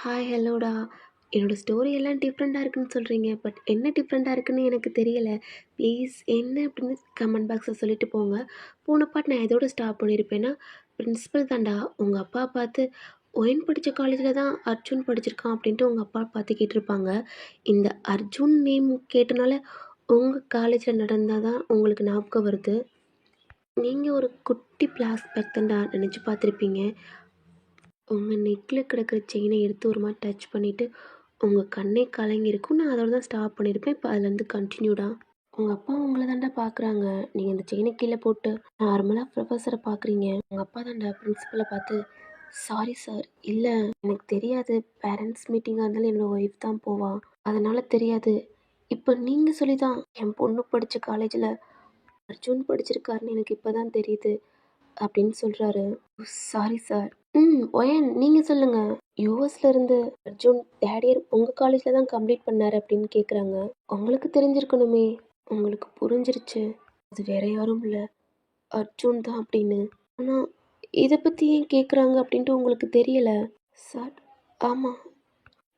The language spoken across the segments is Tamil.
ஹாய் ஹலோடா. என்னோட ஸ்டோரி எல்லாம் டிஃப்ரெண்ட்டாக இருக்குன்னு சொல்கிறீங்க. பட் என்ன டிஃப்ரெண்ட்டாக இருக்குன்னு எனக்கு தெரியல. ப்ளீஸ் என்ன அப்படின்னு கமெண்ட் பாக்ஸில் சொல்லிட்டு போங்க. போன பாட்டு நான் எதோட ஸ்டாப் பண்ணியிருப்பேன்னா, பிரின்சிபல் தான்டா உங்கள் அப்பா பார்த்து ஒயின் படித்த காலேஜில் தான் அர்ஜுன் படிச்சிருக்கான் அப்படின்ட்டு உங்கள் அப்பா பார்த்து கேட்டிருப்பாங்க. இந்த அர்ஜுன் நேம் கேட்டனால உங்கள் காலேஜில் நடந்தால் தான் உங்களுக்கு ஞாபகம் வருது. நீங்கள் ஒரு குட்டி ஃப்ளாஷ்பேக் தான்டா நினச்சி பார்த்துருப்பீங்க. உங்கள் நெக்கில் கிடக்கிற செயினை எடுத்து ஒரு மாதிரி டச் பண்ணிவிட்டு உங்கள் கண்ணே கலங்கியிருக்கும். நான் அதோட தான் ஸ்டாப் பண்ணியிருப்பேன். இப்போ அதுலேருந்து கண்டினியூடா உங்கள் அப்பா உங்களை தாண்டா பார்க்குறாங்க. நீங்கள் இந்த செயினை கீழே போட்டு நார்மலாக ப்ரொஃபஸரை பார்க்குறீங்க. உங்கள் அப்பா தாண்டா பிரின்சிபலை பார்த்து, சாரி சார், இல்லை எனக்கு தெரியாது, பேரண்ட்ஸ் மீட்டிங்காக இருந்தாலும் என்னோடய ஒய்ஃப் தான் போவா, அதனால் தெரியாது. இப்போ நீங்கள் சொல்லி தான் என் பொண்ணு படித்த காலேஜில் அர்ஜுன் படிச்சிருக்காருன்னு எனக்கு இப்போ தான் தெரியுது அப்படின்னு சொல்கிறாரு. Sorry sir. ஒயன் நீங்கள் சொல்லுங்கள். யூஎஸ்ல இருந்து அர்ஜுன் தேர்ட் இயர் உங்கள் காலேஜில் தான் கம்ப்ளீட் பண்ணார் அப்படின்னு கேட்குறாங்க. உங்களுக்கு தெரிஞ்சிருக்கணுமே. உங்களுக்கு புரிஞ்சிருச்சு அது வேற யாரும் இல்லை, அர்ஜுன் தான் அப்படின்னு. ஆனால் இதை பற்றி ஏன் கேட்குறாங்க அப்படின்ட்டு உங்களுக்கு தெரியலை சார். ஆமாம்,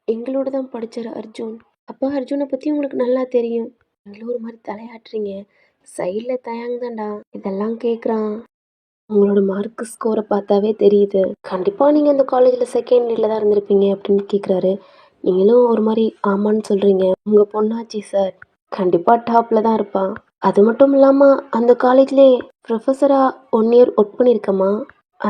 எங்களோட தான் படித்தார் அர்ஜுன். அப்போ அர்ஜுனை பற்றி உங்களுக்கு நல்லா தெரியும். நீங்களும் ஒரு மாதிரி தலையாட்டுறீங்க. சைடில் தயாங்தான்டா இதெல்லாம் கேட்குறான். உங்களோட மார்க் ஸ்கோரை பார்த்தாவே தெரியுது. கண்டிப்பாக நீங்கள் இந்த காலேஜில் செகண்ட் இயரில் தான் இருந்திருப்பீங்க அப்படின்னு கேட்குறாரு. நீங்களும் ஒரு மாதிரி ஆமான்னு சொல்கிறீங்க. உங்கள் பொண்ணாச்சி சார் கண்டிப்பாக டாப்பில் தான் இருப்பான். அது மட்டும் இல்லாமல் அந்த காலேஜ்லேயே ப்ரொஃபஸராக 1 இயர் ஒர்க் பண்ணியிருக்கம்மா.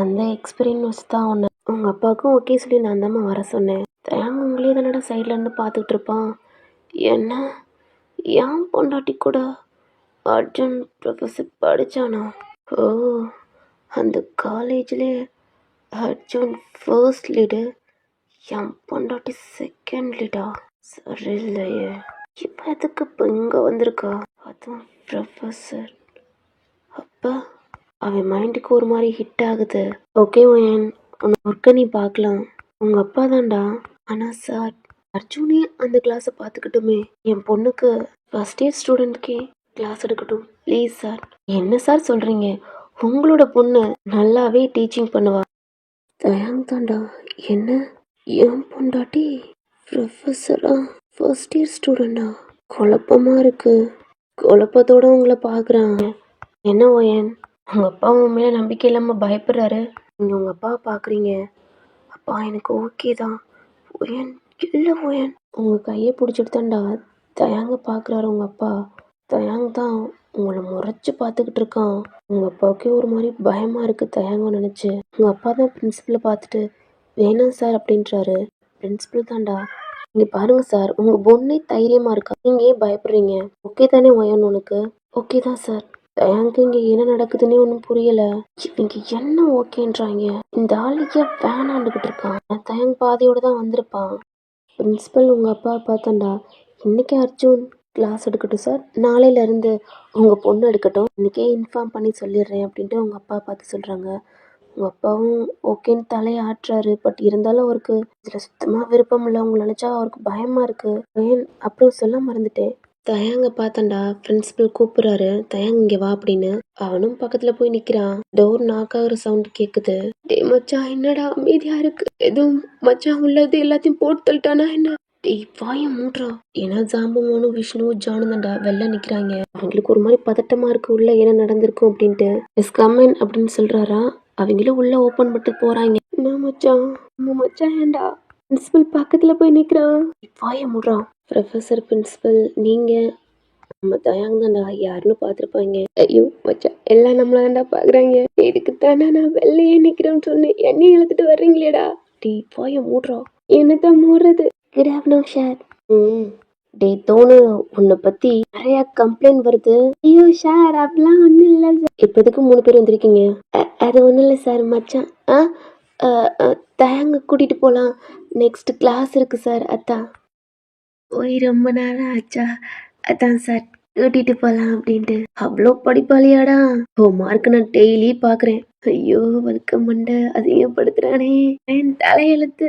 அந்த எக்ஸ்பீரியன்ஸ் தான் ஒன்று. உங்கள் அப்பாவுக்கும் ஓகே சொல்லி நான் தாம்மா வர சொன்னேன். தேங்க உங்களே தானடா சைடில் இருந்து பார்த்துக்கிட்டு இருப்பான். என்ன ஏன் பொண்டாட்டி கூட அர்ஜுன் ப்ரொஃபஸர் படித்தானா? ஓ, அந்த காலேஜ்லேயே அர்ஜுன் ஃபர்ஸ்ட் லீடு, என் பொண்டாட்டி செகண்ட் லீடா? சரியில்லையே. இப்போ எதுக்கு இப்போ இங்கே வந்திருக்கா? அதுவும் ப்ரொஃபஸர். அப்போ அவன் மைண்டுக்கு ஒரு மாதிரி ஹிட் ஆகுது. ஓகே ஒயன், உன்னை ஒர்க்கை நீ பார்க்கலாம். உங்கள் அப்பா தான்டா. ஆனால் சார், அர்ஜுனே அந்த கிளாஸை பார்த்துக்கிட்டுமே என் பொண்ணுக்கு ஃபஸ்ட் இயர் ஸ்டூடெண்ட்கே கிளாஸ் எடுக்கட்டும் ப்ளீஸ் சார். என்ன சார் சொல்கிறீங்க? உங்களோட பொண்ணு நல்லாவே டீச்சிங் பண்ணுவா. தயாங் தாண்டா. என்ன என் பொண்டாட்டி ப்ரொஃபஸரா? First year ஸ்டூடெண்டா? குழப்பமாக இருக்கு. குழப்பத்தோடு உங்களை பார்க்குறாங்க. என்ன ஒயன், உங்கள் அப்பா உன் மேலே நம்பிக்கை இல்லாமல் பயப்படுறாரு. நீங்கள் உங்கள் அப்பாவை பார்க்குறீங்க. அப்பா எனக்கு ஓகே தான். ஒயன் இல்லை ஒயன், உங்கள் கையை பிடிச்சிட்டு தான்டா தயாங்க பார்க்குறாரு உங்கள் அப்பா. தயாங் தான் உங்களை முறைச்சி பார்த்துக்கிட்டு இருக்கான். உங்கள் அப்பாவுக்கே ஒரு மாதிரி பயமாக இருக்குது தயாங்க நினச்சி. உங்கள் அப்பா தான் பிரின்சிபலை பார்த்துட்டு வேணாம் சார் அப்படின்றாரு. பிரின்சிபல் தான்டா. இங்கே பாருங்கள் சார், உங்கள் பொண்ணே தைரியமாக இருக்கா, நீங்கள் ஏன் பயப்படுறீங்க? ஓகே தானே ஒயன் உனக்கு? ஓகே தான் சார். தயாங்க்கு இங்கே என்ன நடக்குதுன்னே ஒன்றும் புரியலை. இவங்க என்ன ஓகேன்றாங்க? இந்த ஆளுக்கே வேணாண்டுக்கிட்டு இருக்கான். தயாங் பாதியோடு தான் வந்திருப்பான். பிரின்சிபல் உங்கள் அப்பா பார்த்தாண்டா. இன்றைக்கி அர்ஜுன் கிளாஸ் எடுக்கட்டும் சார், நாளையிலேருந்து உங்கள் பொண்ணு எடுக்கட்டும், இன்றைக்கே இன்ஃபார்ம் பண்ணி சொல்லிடுறேன் அப்படின்ட்டு உங்கள் அப்பா பார்த்து சொல்கிறாங்க. உங்கள் அப்பாவும் ஓகேன்னு தலையை ஆட்டுறாரு. பட் இருந்தாலும் அவருக்கு இதில் சுத்தமாக விருப்பம் இல்லை. உங்களை நினச்சா அவருக்கு பயமாக இருக்குது. ஏன் அப்புறம் சொல்ல மறந்துட்டேன். தயாங்க பார்த்தண்டா, பிரின்சிபல் கூப்பிட்றாரு. தயாங் இங்கே வா அப்படின்னு. அவனும் பக்கத்தில் போய் நிற்கிறான். டோர் நாக் ஆகிற சவுண்டு கேட்குது. டே மச்சான், என்னடா அமைதியாக இருக்கு? எதுவும் மச்சான் உள்ளது எல்லாத்தையும் போட்டு தள்ளிட்டானா என்ன? டேய் வாய மூட்றா. ஏன்னா ஜாம்பவானும் விஷ்ணுவும் ஜானும் தாண்டா வெளில நிற்கிறாங்க. அவங்களுக்கு ஒரு மாதிரி பதட்டமாக இருக்குது உள்ள என்ன நடந்திருக்கும் அப்படின்ட்டு. எஸ் கம்மின் அப்படின்னு சொல்கிறாரா. அவங்களும் உள்ள ஓப்பன் பண்ணிட்டு போகிறாங்க. என்ன மச்சான், நம்ம மச்சான் ஏண்டா பிரின்சிபல் பக்கத்தில் போய் நிற்கிறான்? வாய மூட்றா. ப்ரொஃபஸர் பிரின்சிபல் நீங்கள் நம்ம தயாங் தாண்டா, யாருன்னு பார்த்துருப்பாங்க. ஐயோ மச்சான், எல்லாம் நம்மள தாண்டா பார்க்குறாங்க. இதுக்கு தானே நான் வெளிலையே நிற்கிறேன்னு சொன்னேன், என்னையும் இழுத்துட்டு வர்றீங்களேடா. டே வாய மூட்றா. என்னதான் மூடுறது? Good afternoon sir. டே தோணு, உன்னை பற்றி நிறைய கம்ப்ளைண்ட் வருது. ஐயோ சார், அப்படிலாம் ஒன்றும் இல்லை சார். இப்போதுக்கு 3 பேர் வந்திருக்கீங்க. அது ஒன்றும் இல்லை சார். மச்சான் தயாங்க கூட்டிகிட்டு போகலாம், நெக்ஸ்ட் கிளாஸ் இருக்குது சார். அதான் போய் ரொம்ப நேரம் ஆச்சா, அதான் சார் கூட்டிகிட்டு போகலாம் அப்படின்ட்டு. அவ்வளோ படிப்பாளியாடா? ஓ மார்க் நான் டெய்லி பார்க்குறேன். ஐயோ வழுக்க மண்டை அதிகப்படுத்துகிறானே, என் தலையெழுத்து.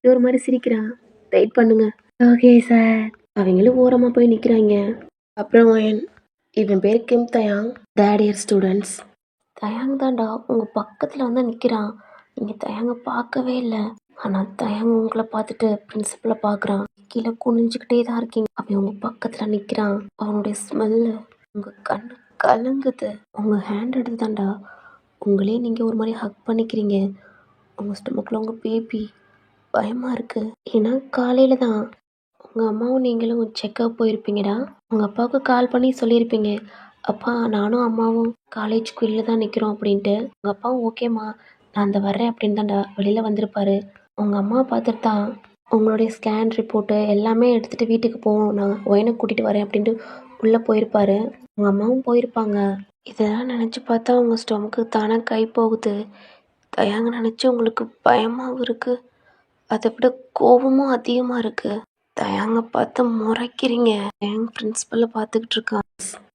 ஒரு மாதிரி சிரிக்கிறான். வெயிட் பண்ணுங்க. Okay sir. அவங்களும் ஓரமாக போய் நிற்கிறாங்க. அப்புறம் இவன் பேர் கிம் தயாங், தேர்ட் இயர் ஸ்டூடெண்ட்ஸ். தயாங் தாண்டா உங்கள் பக்கத்தில் வந்து நிற்கிறான். நீங்கள் தயாங்க பார்க்கவே இல்லை. ஆனால் தயங்க உங்களை பார்த்துட்டு பிரின்சிபலை பார்க்குறான். கீழே குனிஞ்சுக்கிட்டே தான் இருக்கீங்க. அவன் உங்கள் பக்கத்தில் நிற்கிறான். அவனுடைய ஸ்மெல்லு உங்கள் கண்ணு கலங்குது. உங்கள் ஹேண்ட் எடுத்து தாண்டா உங்களே நீங்கள் ஒரு மாதிரி ஹக் பண்ணிக்கிறீங்க. உங்கள் ஸ்டொமக்கில் உங்கள் பேபி. பயமாக இருக்குது. ஏன்னா காலையில் தான் உங்கள் அம்மாவும் நீங்களும் செக்கப் போயிருப்பீங்கடா. உங்கள் அப்பாவுக்கு கால் பண்ணி சொல்லியிருப்பீங்க, அப்பா நானும் அம்மாவும் காலேஜுக்கு வெளியில் தான் நிற்கிறோம் அப்படின்ட்டு. உங்கள் அப்பாவும் ஓகேம்மா நான் அந்த வர்றேன் அப்படின்னு தான்டா வெளியில் வந்திருப்பாரு. உங்கள் அம்மாவை பார்த்துட்டு தான் உங்களுடைய ஸ்கேன் ரிப்போர்ட்டு எல்லாமே எடுத்துகிட்டு வீட்டுக்கு போவோம், நான் ஒயனை கூட்டிகிட்டு வரேன் அப்படின்ட்டு உள்ளே போயிருப்பாரு. உங்கள் அம்மாவும் போயிருப்பாங்க. இதெல்லாம் நினச்சி பார்த்தா உங்கள் ஸ்டொமக்கு தானே கை போகுது. தயாங்க நினச்சி உங்களுக்கு பயமாகவும் இருக்குது, அதை விட கோபமும் அதிகமாக இருக்குது. தயாங்க பார்த்து முறைக்கிறீங்க. என் பிரின்சிபலை பார்த்துக்கிட்டு இருக்கான்.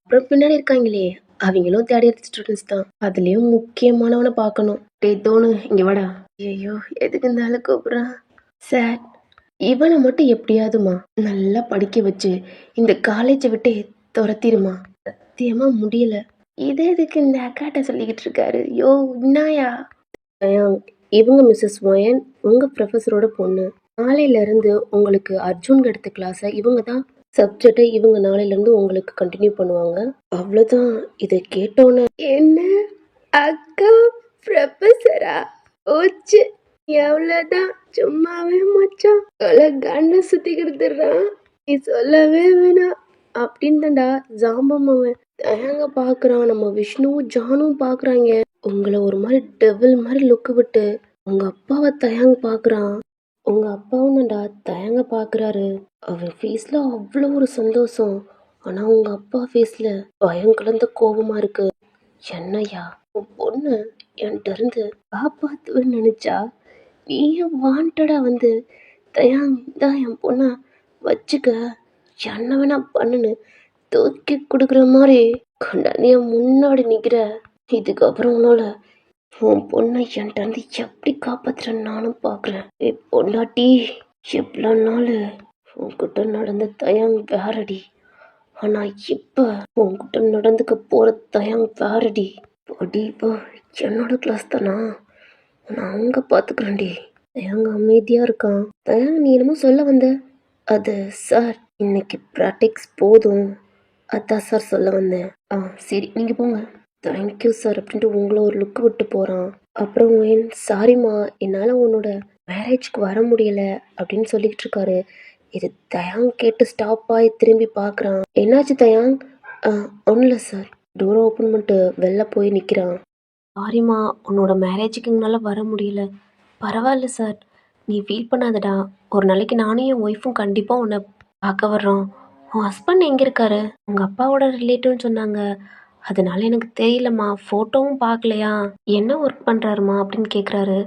அப்புறம் பின்னாடி இருக்காங்களே அவங்களும் தேர்ட் இயர் ஸ்டூடெண்ட்ஸ் தான். அதுலேயும் முக்கியமானவனை பார்க்கணும். டே தோணு இங்கே வாடா. ஐயோ எதுக்கு இந்த ஆளு கூப்பிட்றான்? சார் இவனை மட்டும் எப்படியாதுமா நல்லா படிக்க வச்சு இந்த காலேஜை விட்டு துரத்திடுமா. சத்தியமாக முடியல. இதே எதுக்கு இந்த அக்காட்ட சொல்லிக்கிட்டு இருக்காரு? யோ இன்னாயா? இவங்க மிஸ்ஸஸ் ஒயன் உங்கள் ப்ரொஃபஸரோட பொண்ணு. நாளையிலேருந்து உங்களுக்கு அர்ஜுன் எடுத்த கிளாஸை இவங்க தான் சப்ஜெக்டை இவங்க நாளையிலேருந்து உங்களுக்கு கண்டினியூ பண்ணுவாங்க. அவ்வளோதான். இதை கேட்டோன்னே என்ன அக்கா ப்ரொஃபஸரா? ஓச்சு எவ்வளோதான். சும்மாவே மச்சான் கண்ணை சுற்றி கொடுத்துட்றான். நீ சொல்லவே வேணாம் அப்படின்னு தான்டா ஜாம்பம் அவன். தயங்க பார்க்குறான். நம்ம விஷ்ணுவும் ஜானும் பார்க்குறாங்க. உங்களை ஒரு மாதிரி டெவில் மாதிரி லுக்கு விட்டு உங்கள் அப்பாவை தயங்க பார்க்குறான். உங்கள் அப்பாவும் தான்டா தயங்க பார்க்குறாரு. அவன் ஃபேஸில் அவ்வளோ ஒரு சந்தோஷம். ஆனால் உங்கள் அப்பா ஃபேஸில் பயம் கலந்த கோபமாக இருக்கு. என்னையா உன் பொண்ணு என்கிட்ட இருந்து காப்பாற்றுவேன்னு நினச்சா நீ வாண்டடா வந்து தயாங் தான் என் பொண்ணை வச்சுக்க என்ன வேணா பண்ணுன்னு தூக்கி கொடுக்குற மாதிரி கண்டானிய முன்னாடி நிற்கிற. இதுக்கப்புறம் உன்னால உன் பொண்ணை என்கிட்ட இருந்து எப்படி காப்பாத்துறேன்னு நானும் பார்க்குறேன். பொண்டாட்டி எவ்வளோ நாள் உன்கிட்ட நடந்த தயாங் வேறடி, ஆனால் இப்போ உன்கிட்ட நடந்துக்க போகிற தயாங் வேறடி. படிப்பா என்னோட கிளாஸ் தானா, நான் அங்கே பார்த்துக்கிறேன்டி. தயாங்க அமைதியாக இருக்கான். தயாங்க நீ என்னமோ சொல்ல வந்த? அது சார் இன்னைக்கு ப்ராக்டிக்ஸ் போதும், அதான் சார் சொல்ல வந்தேன். சரி நீங்கள் போங்க. தேங்க்யூ சார் அப்படின்ட்டு உங்களை ஒரு லுக்கு விட்டு போகிறான். அப்புறம் ஏன் சாரிம்மா என்னால் உன்னோட மேரேஜ்க்கு வர முடியல அப்படின்னு சொல்லிக்கிட்டு இருக்காரு. இது தயாங் கேட்டு ஸ்டாப் ஆகி திரும்பி பார்க்குறான். என்னாச்சு தயாங்? ஒன்றும் இல்லை சார். டோரை ஓப்பன் பண்ணிட்டு வெளில போய் நிற்கிறான். சாரிம்மா உன்னோட மேரேஜுக்கு என்னால் வர முடியல. பரவாயில்ல சார், நீ ஃபீல் பண்ணாதடா. ஒரு நாளைக்கு நானும் என் ஒய்ஃபும் கண்டிப்பாக உன்னை பார்க்க வர்றோம். உன் ஹஸ்பண்ட் எங்கே இருக்காரு? உங்கள் அப்பாவோட ரிலேட்டிவ்னு சொன்னாங்க, அதனால எனக்கு தெரியலம்மா. ஃபோட்டோவும் பார்க்கலையா? என்ன ஒர்க் பண்ணுறாருமா அப்படின்னு கேட்குறாரு.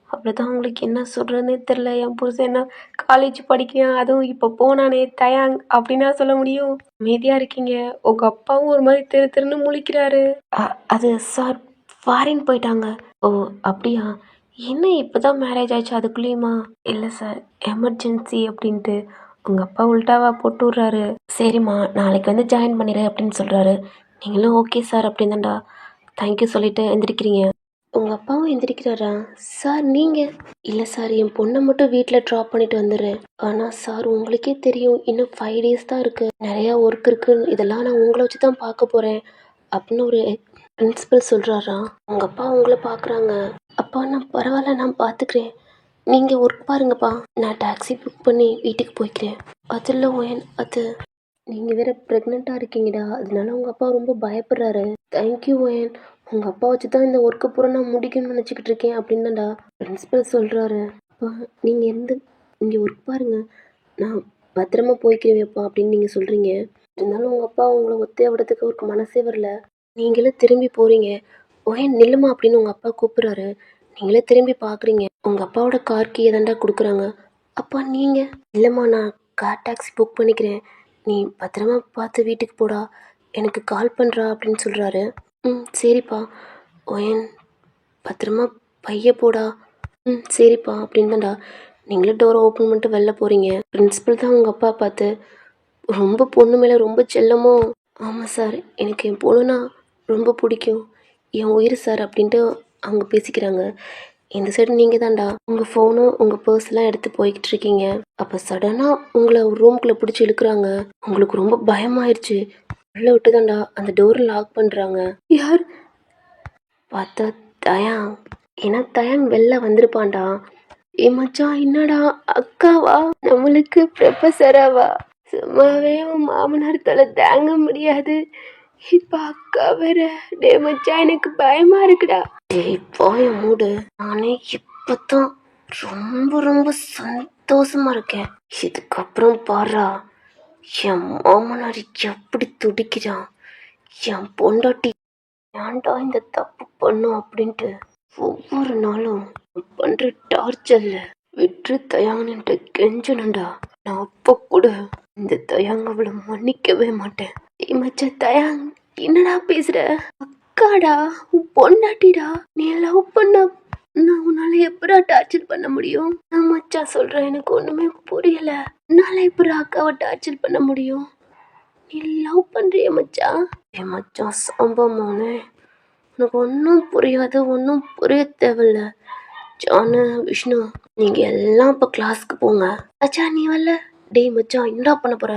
அவ்வளோதான். உங்களுக்கு என்ன சொல்கிறதுனே தெரில. என் புருஷன் என்ன காலேஜ் படிக்கிறான், அதுவும் இப்போ போனானே தயாங் அப்படின்னா சொல்ல முடியும். அமைதியாக இருக்கீங்க. உங்கள் அப்பாவும் ஒரு மாதிரி திரு திருன்னு முழிக்கிறாரு. அது சார் ஃபாரின் போயிட்டாங்க. ஓ அப்படியா? என்ன இப்போ தான் மேரேஜ் ஆயிடுச்சு அதுக்குள்ளேயுமா? இல்லை சார் எமர்ஜென்சி அப்படின்ட்டு உங்கள் அப்பா உல்ட்டாவா போட்டு விட்றாரு. சரிம்மா நாளைக்கு வந்து ஜாயின் பண்ணிடு அப்படின்னு சொல்கிறாரு. நீங்களும் ஓகே சார் அப்படின்னு தான்டா தேங்க்யூ சொல்லிவிட்டு எந்திரிக்கிறீங்க. உங்கள் அப்பாவும் எந்திரிக்கிறாரா? சார் நீங்கள்? இல்லை சார் என் பொண்ணை மட்டும் வீட்டில் ட்ராப் பண்ணிட்டு வந்துடுறேன். ஆனால் சார் உங்களுக்கே தெரியும் இன்னும் 5 days தான் இருக்குது, நிறையா ஒர்க் இருக்குது, இதெல்லாம் நான் உங்களை வச்சு தான் பார்க்க போகிறேன் அப்படின்னு ஒரு பிரின்சிபல் சொல்கிறாரா. உங்கள் அப்பா உங்களை பார்க்குறாங்க. அப்பா நான் பரவாயில்ல நான் பார்த்துக்கிறேன், நீங்கள் ஒர்க் பாருங்கப்பா, நான் டாக்ஸி புக் பண்ணி வீட்டுக்கு போய்க்கிறேன். அதில் ஒயன் அது நீங்கள் வேறு ப்ரெக்னெண்ட்டாக இருக்கீங்கடா, அதனால உங்கள் அப்பா ரொம்ப பயப்படுறாரு. தேங்க்யூ ஒயன், உங்கள் அப்பா வச்சு தான் இந்த ஒர்க்கு பூரா நான் முடிக்கணும்னு நினச்சிக்கிட்டு இருக்கேன் அப்படின்னாடா பிரின்சிபல் சொல்கிறாரு. அப்பா நீங்கள் இங்கே ஒர்க் பாருங்கள், நான் பத்திரமா போய்க்கிறேன்ப்பா அப்படின்னு நீங்கள் சொல்கிறீங்க. இருந்தாலும் உங்கள் அப்பா உங்களை ஒத்தைய விடத்துக்கு அவருக்கு மனசே வரல. நீங்களே திரும்பி போகிறீங்க. ஒயன் நில்லுமா அப்படின்னு உங்கள் அப்பா கூப்பிட்றாரு. நீங்களே திரும்பி பார்க்குறீங்க. உங்கள் அப்பாவோட கார் கீயை தாண்டா கொடுக்குறாங்க. அப்பா நீங்கள்? இல்லைம்மா நான் கார் டாக்ஸி புக் பண்ணிக்கிறேன், நீ பத்திரமா பார்த்து வீட்டுக்கு போடா, எனக்கு கால் பண்ணுறா அப்படின்னு சொல்கிறாரு. சரிப்பா. ஒயன் பத்திரமா பைய போடா. சரிப்பா அப்படின்னு தான்டா நீங்களே டோரை ஓப்பன் பண்ணிட்டு வெளில போகிறீங்க. பிரின்சிபல் தான் உங்கள் அப்பா பார்த்து ரொம்ப பொண்ணு மேலே ரொம்ப செல்லமோ? ஆமாம் சார், எனக்கு என் பொண்ணுனா ரொம்ப பிடிக்கும், என் உயிர் சார் அப்படின்ட்டு அவங்க பேசிக்கிறாங்க. இந்த சைடு நீங்கள் தான்டா உங்கள் ஃபோனும் உங்கள் பர்ஸ்லாம் எடுத்து போய்கிட்டு இருக்கீங்க. அப்போ சடனாக உங்களை ரூம்குள்ளே பிடிச்சி இழுக்கிறாங்க. உங்களுக்கு ரொம்ப பயமாயிருச்சு. உள்ள விட்டு தான்டா அந்த டோரை லாக் பண்ணுறாங்க. யார் பார்த்தா தயாங். ஏன்னா தயாங் வெளில வந்திருப்பான்டா. ஏ மச்சான், என்னடா அக்காவா? நம்மளுக்கு ப்ரொஃபஸராவா? சும்மாவே உன் மாமனார் தொலை தாங்க முடியாது. இப்ப அக்கா வேற. டே மச்சான், எனக்கு பயமா இருக்குடா. டேய் போய மூடு. நானே இப்பதான் ரொம்ப ரொம்ப சந்தோஷமா இருக்கேன். இதுக்கப்புறம் பாரா என் மாமனார் எப்படி துடிக்கிறான். என் பொண்டாட்டி ஏன்டா இந்த தப்பு பண்ணும் அப்படின்ட்டு ஒவ்வொரு நாளும் பண்ற டார்ச்சர்ல விட்டு தயாங்கிட்ட கெஞ்சணும்டா. நான் அப்ப கூட இந்த தயாங்க அவளை மன்னிக்கவே மாட்டேன். மச்சான் தயாங், என்னடா பேசுற? அக்காடா, உன் பொண்டாட்டிடா. நீ லவ் பண்ண நான் உன்னால எப்படா டார்ச்சர் பண்ண முடியும்? நான் மச்சான் சொல்றேன், எனக்கு ஒண்ணுமே புரியல. என்னால எப்படி அக்காவை டார்ச்சர் பண்ண முடியும்? நீ லவ் பண்றிய மச்சான்? என் மச்சான் சம்பவமானே எனக்கு ஒன்றும் புரியாது, ஒன்றும் புரிய தேவையில்ல. ஜானு, விஷ்ணு, நீங்கள் எல்லாம் இப்போ கிளாஸ்க்கு போங்க. அச்சா நீ வரல? டேய் மச்சான், என்னடா பண்ண போற?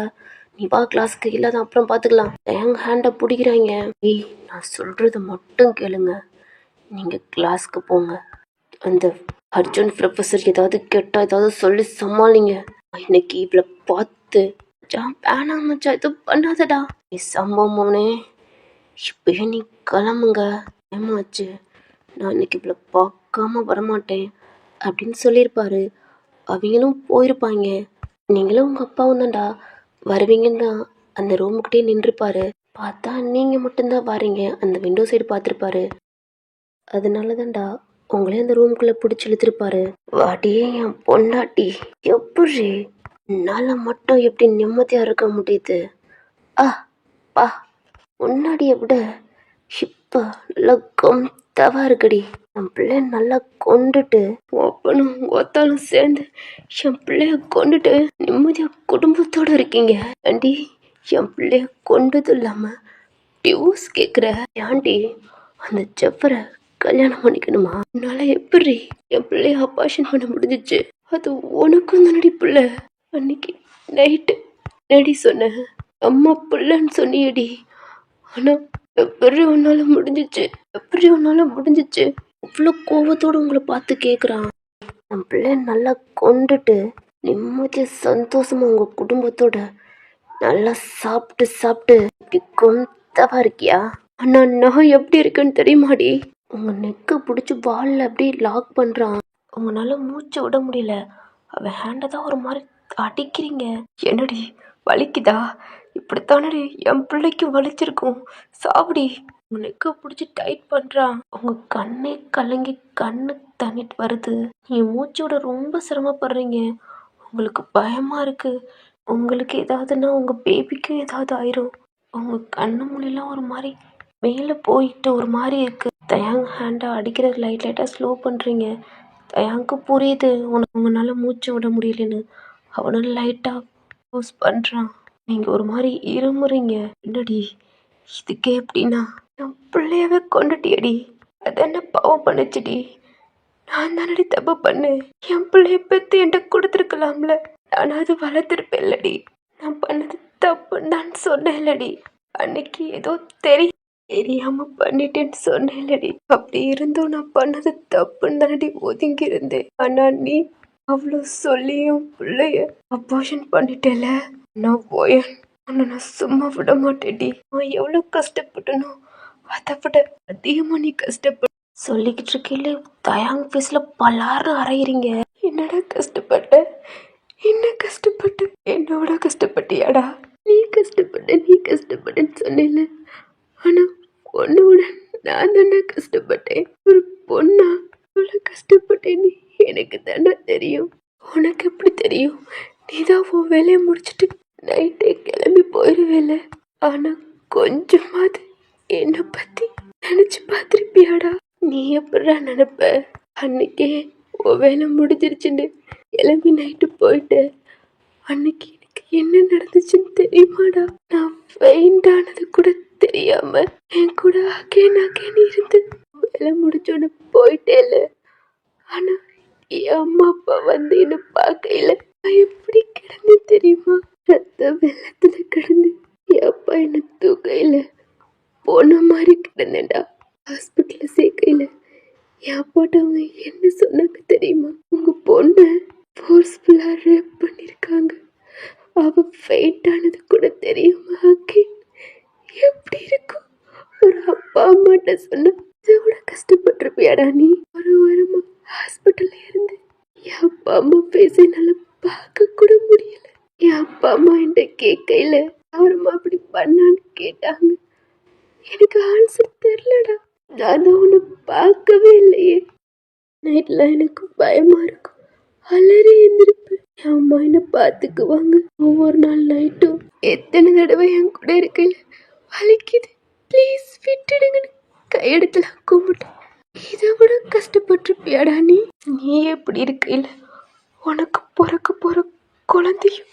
நீ வா கிளாஸ்க்கு, இல்லாத அப்புறம் பார்த்துக்கலாம். என் ஹேண்டை பிடிக்கிறாங்க. டேய், நான் சொல்கிறத மட்டும் கேளுங்க. நீங்கள் கிளாஸ்க்கு போங்க. அந்த அர்ஜுன் ப்ரொஃபஸர் ஏதாவது கேட்டால் ஏதாவது சொல்லி சமாளிங்க. இன்னைக்கு இவளை பார்த்து வேணாம் மச்சான், எதுவும் பண்ணாதடா. சம்பவமானே இப்பயே நீ கிளம்புங்க. ஏமாச்சு, நான் இன்னைக்கு இவ்வளோ பார்க்காம வரமாட்டேன் அப்படின்னு சொல்லியிருப்பாரு. அவங்களும் போயிருப்பாங்க. நீங்களும் உங்கள் அப்பாவும் தான்டா வருவீங்கன்னு தான் அந்த ரூமுக்கிட்டே நின்றுப்பாரு. பார்த்தா நீங்கள் மட்டும்தான் வரீங்க. அந்த விண்டோ சைடு பார்த்துருப்பாரு. அதனால தான்டா உங்களே அந்த ரூமுக்குள்ளே பிடிச்சி இழுத்துருப்பாரு. வாடியே என் பொண்டாட்டி, எப்படி என்னால் மட்டும் எப்படி நிம்மதியாக இருக்க முடியுது? பா முன்னாடியை விட இப்போ நல்லா கொம்தவா இருக்குடி. என் பிள்ளைய நல்லா கொண்டுட்டு ஒப்பனும் ஒத்தாலும் சேர்ந்து என் பிள்ளைய கொண்டுட்டு நிம்மதியா குடும்பத்தோட இருக்கீங்க. ஆண்டி, என் பிள்ளைய கொண்டது இல்லாம டிவோர்ஸ் கேட்குற. ஆண்டி, அந்த ஜப்பரை கல்யாணம் பண்ணிக்கணுமா? என்னால எப்படி என் பிள்ளைய அபாஷன் பண்ண முடிஞ்சிச்சு? அது உனக்கும் தானடி பிள்ளை. அன்னைக்கு நைட்டு நடி சொன்ன அம்மா பிள்ளைன்னு சொன்னியடி. ஆனால் எப்படி ஒன்னால முடிஞ்சிச்சு. அவ்வளோ கோவத்தோடு உங்களை பார்த்து கேட்குறான். என் பிள்ளை நல்லா கொண்டுட்டு நிம்மதியாக சந்தோஷமா உங்கள் குடும்பத்தோட நல்லா சாப்பிட்டு இப்படி கொந்தவா இருக்கியா? ஆனால் நான் எப்படி இருக்கேன்னு தெரியுமாடி? உங்கள் நெக்கை பிடிச்சி வாலில் அப்படியே லாக் பண்ணுறான். உங்களால மூச்சை விட முடியல. அவன் ஹேண்டை தான் ஒரு மாதிரி அடிக்கிறீங்க. என்னடி வலிக்குதா? இப்படித்தானடி என் பிள்ளைக்கு வலிச்சிருக்கும். சாப்பிடி. உங்க நெக்க பிடிச்சி டைட் பண்றான். உங்க கண்ணே கலங்கி கண்ணு தண்ணிட்டு வருது. நீ மூச்சோட ரொம்ப சிரமப்படுறீங்க. உங்களுக்கு பயமா இருக்கு. உங்களுக்கு ஏதாவதுன்னா உங்க பேபிக்கும் ஏதாவது ஆயிரும். உங்க கண்ணு மொழிலாம் ஒரு மாதிரி மேலே போயிட்டு ஒரு மாதிரி இருக்கு. தயாங் ஹேண்டை அடிக்கிற லைட்டாக ஸ்லோ பண்ணுறீங்க. தயாங்க்கு புரியுது உங்களால மூச்சு விட முடியலன்னு. அவனும் லைட்டாக யூஸ் பண்ணுறான். நீங்கள் ஒரு மாதிரி இருமுறீங்க. என்னடி இதுக்கே எப்படின்னா? என் பிள்ளையவே கொண்டுட்டியடி. அது என்ன பாவம் பண்ணுச்சுடி? நான் தானடி தப்பு பண்ணேன். என் பிள்ளைய பற்றி என்கிட்ட கொடுத்துருக்கலாம்ல. நான் அது வளர்த்துருப்பேன் இல்லடி. நான் பண்ணது தப்புன்னு தான் சொன்னேன் இல்லடி. அன்னைக்கு ஏதோ தெரியாம பண்ணிட்டேன்னு சொன்னேன் இல்லடி. அப்படி இருந்தும் நான் பண்ணது தப்புன்னு தானடி ஒதுங்கி இருந்தேன். ஆனா நீ அவ்வளோ சொல்லியும் பிள்ளைய அபார்ஷன் பண்ணிட்டேல. நான் போயேன். ஆனால் நான் சும்மா விட மாட்டேன்டி. நான் எவ்வளோ கஷ்டப்பட்டனோ அதை விட அதிகமாக நீ கஷ்டப்பட்டு சொல்லிக்கிட்டு இருக்கீங்களே. தயாங் ஃபேஸில் பலாறு அரைகிறீங்க. என்னடா கஷ்டப்பட்ட? என்ன கஷ்டப்பட்டு? என்னோட கஷ்டப்பட்டியாடா? நீ கஷ்டப்பட்டேன்னு சொன்னேன்ல. ஆனால் பொண்ணோட நான் தானே கஷ்டப்பட்டேன். ஒரு பொண்ணா எவ்வளோ கஷ்டப்பட்டேன்னு எனக்கு தானே தெரியும். உனக்கு எப்படி தெரியும்? நீ தான் உன் வேலையை முடிச்சுட்டு நைட்டே கிளம்பி போயிடுவேல. ஆனால் கொஞ்சமாவது என்னை பற்றி நினச்சி பார்த்துருப்பியாடா? நீ எப்படா நினைப்ப? அன்னைக்கே உன் வேலை முடிஞ்சிருச்சுன்னு கிளம்பி நைட்டு போயிட்டு அன்னைக்கு எனக்கு என்ன நடந்துச்சுன்னு தெரியுமாடா? நான் ஃபெயிண்டானது கூட தெரியாம என் கூட அகேன் இருந்து வேலை முடிச்சோன்னு போயிட்டேல. ஆனா என் அம்மா அப்பா வந்து என்ன பார்க்கையில நான் எப்படி கிடந்து தெரியுமா? ரத்த வெள்ளத்துல கிடந்து என் அப்பா என்ன தூக்கையில போன மாதிரி கிடந்தேன்டா. ஹாஸ்பிட்டல்ல சேர்க்கையில என் அப்பாட்ட அவங்க என்ன சொன்னாங்க தெரியுமா? உங்க பொண்ணை ஃபோர்ஸ்ஃபுல்லா ரேப் பண்ணிருக்காங்க, அவ ஃபெயிண்ட் ஆனது கூட தெரியுமா அக்கி? எப்படி இருக்கும்? ஒரு அப்பா அம்மாட்ட சொன்ன இதை விட கஷ்டப்பட்டிருப்பியாடா நீ? ஒரு வாரமா ஹாஸ்பிட்டல்ல இருந்து என் அப்பா அம்மா பேச என்னால பார்க்க கூட முடியல. என் அப்பா அம்மா என்கிட்ட கேட்கையில அவரம்மா அப்படி பண்ணான்னு கேட்டாங்க. எனக்கு ஆன்சர் தெரியலடா. நான் தான் உன்னை பார்க்கவே இல்லையே. நைட்ல எனக்கு பயமா இருக்கும், அலறி எழுந்திருப்பேன். என் அம்மா என்ன பார்த்துக்குவாங்க. ஒவ்வொரு நாள் நைட்டும் எத்தனை தடவை என் கூட இருக்கையில வலிக்குது, ப்ளீஸ் விட்டுடுங்கன்னு கையெடுத்துலாம் கும்பிட்டேன். இதை விட கஷ்டப்பட்டிருப்பியாடா நீ? நீ எப்படி இருக்கையில உனக்கு பிறக்க போற குழந்தையும்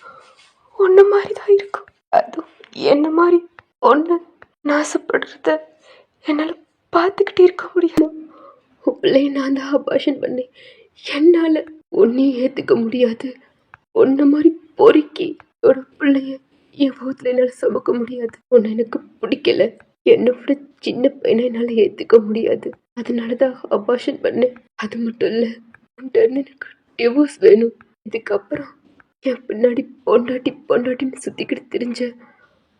ஒன்ன மாதிரி தான் இருக்கும். அதுவும் என்ன மாதிரி ஒன்று நாசப்படுறத என்னால் பார்த்துக்கிட்டே இருக்க முடியாது. உன் பிள்ளைய நான் தான் அபார்ஷன் பண்ணேன். என்னால் ஒன்றையும் ஏற்றுக்க முடியாது. ஒன்ன மாதிரி பொறுக்கி ஒரு பிள்ளைய என் வகுத்துல என்னால் சுமக்க முடியாது. உன்னை எனக்கு பிடிக்கல. என்னோட சின்ன பையனை என்னால் ஏற்றுக்க முடியாது. அதனால தான் அபார்ஷன் பண்ணேன். அது மட்டும் இல்லை, உன்கிட்ட எனக்கு டிவோர்ஸ் வேணும். இதுக்கப்புறம் என் பின்னாடி பொண்டாட்டி பொண்டாட்டின்னு சுற்றிக்கிட்டு தெரிஞ்ச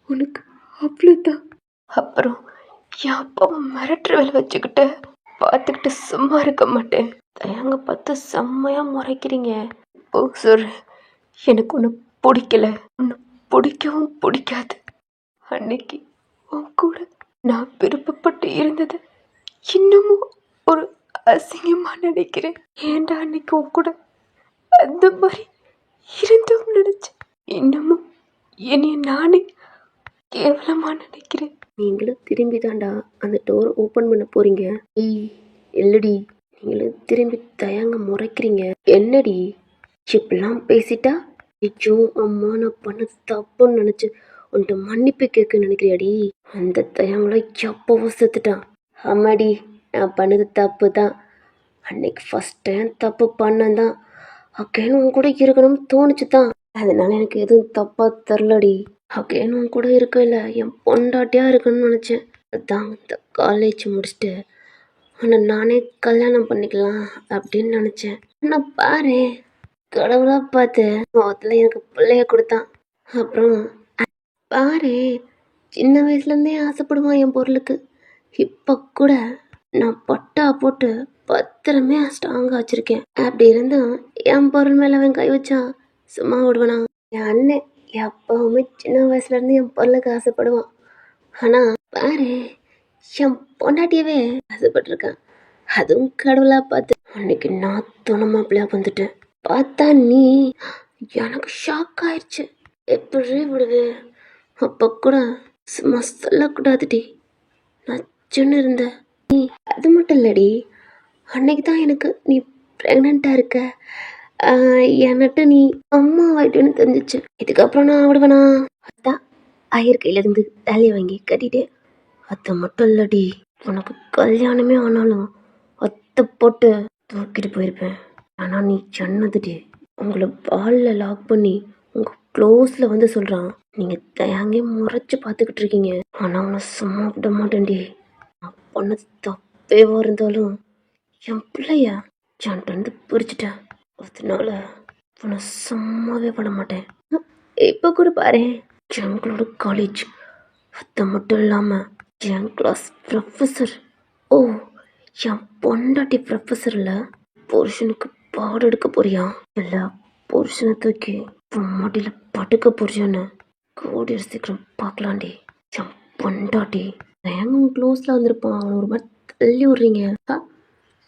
உனக்கு அவ்வளோதான். அப்புறம் என் அப்பாவை மிரட்டுற வேலை வச்சுக்கிட்ட பார்த்துக்கிட்டு சும்மா இருக்க மாட்டேன். தயங்க பார்த்து செம்மையாக முறைக்கிறீங்க. ஓ சொல்கிறேன், எனக்கு ஒன்று பிடிக்கல, ஒன்று பிடிக்கவும் பிடிக்காது. அன்னைக்கு உன் கூட நான் விருப்பப்பட்டு இருந்தது இன்னமும் ஒரு அசிங்கமாக நினைக்கிறேன். ஏன்டா அன்னைக்கு உன் கூட அந்த மாதிரி இருந்தும் நினைச்சேன். இன்னமும் என்னைய நானே கேவலமாக நினைக்கிறேன். நீங்களும் திரும்பி தாண்டா அந்த டோர் ஓப்பன் பண்ண போறீங்க. இல்லடி, நீங்களும் திரும்பி தயங்க முறைக்கிறீங்க. என்னடி இப்பெல்லாம் பேசிட்டா? ஐயோ அம்மா, நான் பண்ண தப்புன்னு நினைச்சு உன்கிட்ட மன்னிப்பு கேட்க நினைக்கிறியாடி? அந்த தயங்களாம் எப்பவோ செத்துட்டான். ஆமாடி, நான் பண்ணது தப்பு தான். அன்னைக்கு ஃபர்ஸ்ட் டைம் தப்பு பண்ணதான் அக்கேன்னு உன் கூட இருக்கணும்னு தோணுச்சு தான். அதனால எனக்கு எதுவும் தப்பா தெரிலடி. அக்கேன்னு உன் கூட இருக்கல, என் பொண்டாட்டியா இருக்கணும்னு நினச்சேன். அதான் இந்த காலேஜ் முடிச்சுட்டு ஆனால் நானே கல்யாணம் பண்ணிக்கலாம் அப்படின்னு நினச்சேன். ஆனால் பாரு, கடவுளாக பார்த்து முகத்தில் எனக்கு பிள்ளைய கொடுத்தான். அப்புறம் பாரு, சின்ன வயசுலேருந்தே ஆசைப்படுவான் என் பொருளுக்கு. இப்போ கூட நான் பட்டா போட்டு பத்திரமே ஸ்ட்ராங்காக வச்சுருக்கேன். அப்படி இருந்தும் என் பொருள் மேலே அவன் கை வச்சான், சும்மா விடுவேனா? என் அண்ணன் எப்பவுமே சின்ன வயசுலேருந்து என் பொருளுக்கு ஆசைப்படுவான். ஆனால் பாரு, என் பொண்டாட்டியவே ஆசைப்பட்டிருக்கான். அதுவும் கடவுளாக பார்த்து. அன்னைக்கு நான் துணை மாப்பிள்ளையா வந்துட்டேன். பார்த்தா நீ, எனக்கு ஷாக் ஆயிடுச்சு. எப்படி விடுவே? அப்போ கூட சும்மா சொல்லக்கூடாதுடி, நான் சின்ன இருந்த நீ. அது மட்டும் இல்லடி, அன்னைக்கு தான் எனக்கு நீ ப்ரெக்னெண்ட்டாக இருக்க, என்னட்டு நீ அம்மா ஆயிட்டுன்னு தெரிஞ்சிச்சு. இதுக்கப்புறம் நான் விடுவேனா? அதான் ஐயர் கையிலேருந்து தலையை வாங்கி கட்டிட்டேன். அது மட்டும் இல்லடி, உனக்கு கல்யாணமே ஆனாலும் அத்தை போட்டு தூக்கிட்டு போயிருப்பேன். ஆனால் நீ சொன்னதுடி, உங்களை பாலில் லாக் பண்ணி உங்கள் க்ளோஸில் வந்து சொல்கிறான். நீங்கள் தயாங்கே முறைச்சி பார்த்துக்கிட்டு இருக்கீங்க. ஆனால் உன்னை சும்மா விட மாட்டேன்டி. நான் பண்ணது தப்பேவா இருந்தாலும் என் பிள்ளைய என்கிட்ட பிரிச்சுட்டேன். அதனால உன்னை சும்மாவே விட மாட்டேன். இப்போ கூட பாரு, எங்களோட காலேஜ் அது மட்டும் இல்லாமல் என் கிளாஸ் ப்ரொஃபஸர், ஓ என் பொண்டாட்டி ப்ரொஃபஸரில் புருஷனுக்கு பாடம் எடுக்க போறியா இல்லை புருஷனை தூக்கி மடியில் படுக்க போறியான்னு கூடிய சீக்கிரம் பார்க்கலாண்டி. என் பொண்டாட்டி எங்க க்ளோஸில் வந்திருப்பான், அவனை ஒரு மாதிரி தள்ளி விட்றீங்க.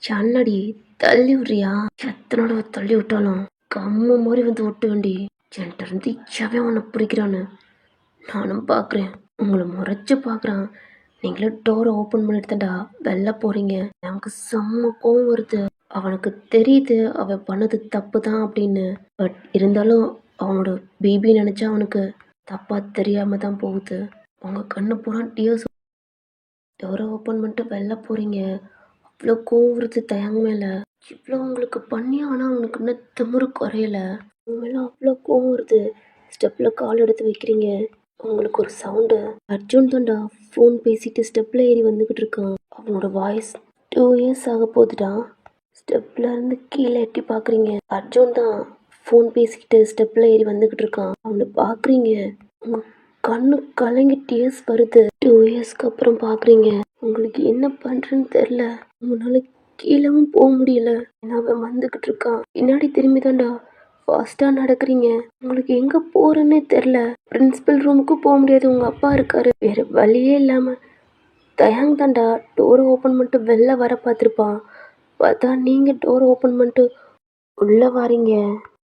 என்னடி தள்ளி விட்றியா? எத்தனோட தள்ளி விட்டாலும் கம்மு மாதிரி வந்து ஒட்டு வேண்டி. என்கிட்ட இருந்து எவன் உன்னை பிடிக்கிறான்னு நானும் பார்க்குறேன். உங்களை முறைச்சி பார்க்குறான். நீங்களே டோரை ஓப்பன் பண்ணிட்டுதான்டா வெளில போகிறீங்க. எனக்கு செம்ம கோவம் வருது. அவனுக்கு தெரியுது அவன் பண்ணது தப்பு தான் அப்படின்னு. பட் இருந்தாலும் அவனோட பேபி நினச்சா அவனுக்கு தப்பாக தெரியாமல் தான் போகுது. உங்கள் கண்ணு பூரா டியர்ஸ். டோரை ஓப்பன் பண்ணிட்டு வெளில போகிறீங்க, அவ்வளோ கோவம் வருது தயங்க மேலே. இவ்வளோ உங்களுக்கு பண்ணி ஆனால் அவனுக்கு இன்னும் திமிரு குறையல. உங்க மேலே அவ்வளோ கோவம் வருது. ஸ்டெப்பில் கால் எடுத்து வைக்கிறீங்க. உங்களுக்கு ஒரு சவுண்டு. அர்ஜுன் தான்டா ஃபோன் பேசிட்டு ஸ்டெப்பில் ஏறி வந்துக்கிட்டு இருக்கான். அவனோட வாய்ஸ் 2 இயர்ஸ் ஆக போகுதுடா. ஸ்டெப்ல இருந்து கீழே எட்டி பார்க்குறீங்க. அர்ஜுன் தான் ஃபோன் பேசிக்கிட்டு ஸ்டெப்பில் ஏறி வந்துக்கிட்டு இருக்கான். அவனை பார்க்குறீங்க. உங்கள் கண்ணு கலங்கி டீயர்ஸ் வருது. 2 இயர்ஸ்க்கு அப்புறம் பார்க்குறீங்க. உங்களுக்கு என்ன பண்ணுறேன்னு தெரில. உங்களால் கீழவும் போக முடியல. ஏன்னா அவன் வந்துக்கிட்டு இருக்கான். பின்னாடி திரும்பி தான்டா ஃபாஸ்ட்டாக நடக்கிறீங்க. உங்களுக்கு எங்கே போகிறேன்னே தெரில. பிரின்சிபல் ரூமுக்கு போக முடியாது, உங்கள் அப்பா இருக்காரு. வேறு வழியே இல்லாமல் தயாங் தான்டா டோரை ஓப்பன் பண்ணிட்டு வெளில வர பார்த்துருப்பான். பார்த்தா நீங்கள் டோரை ஓப்பன் பண்ணிட்டு உள்ளே வாரீங்க.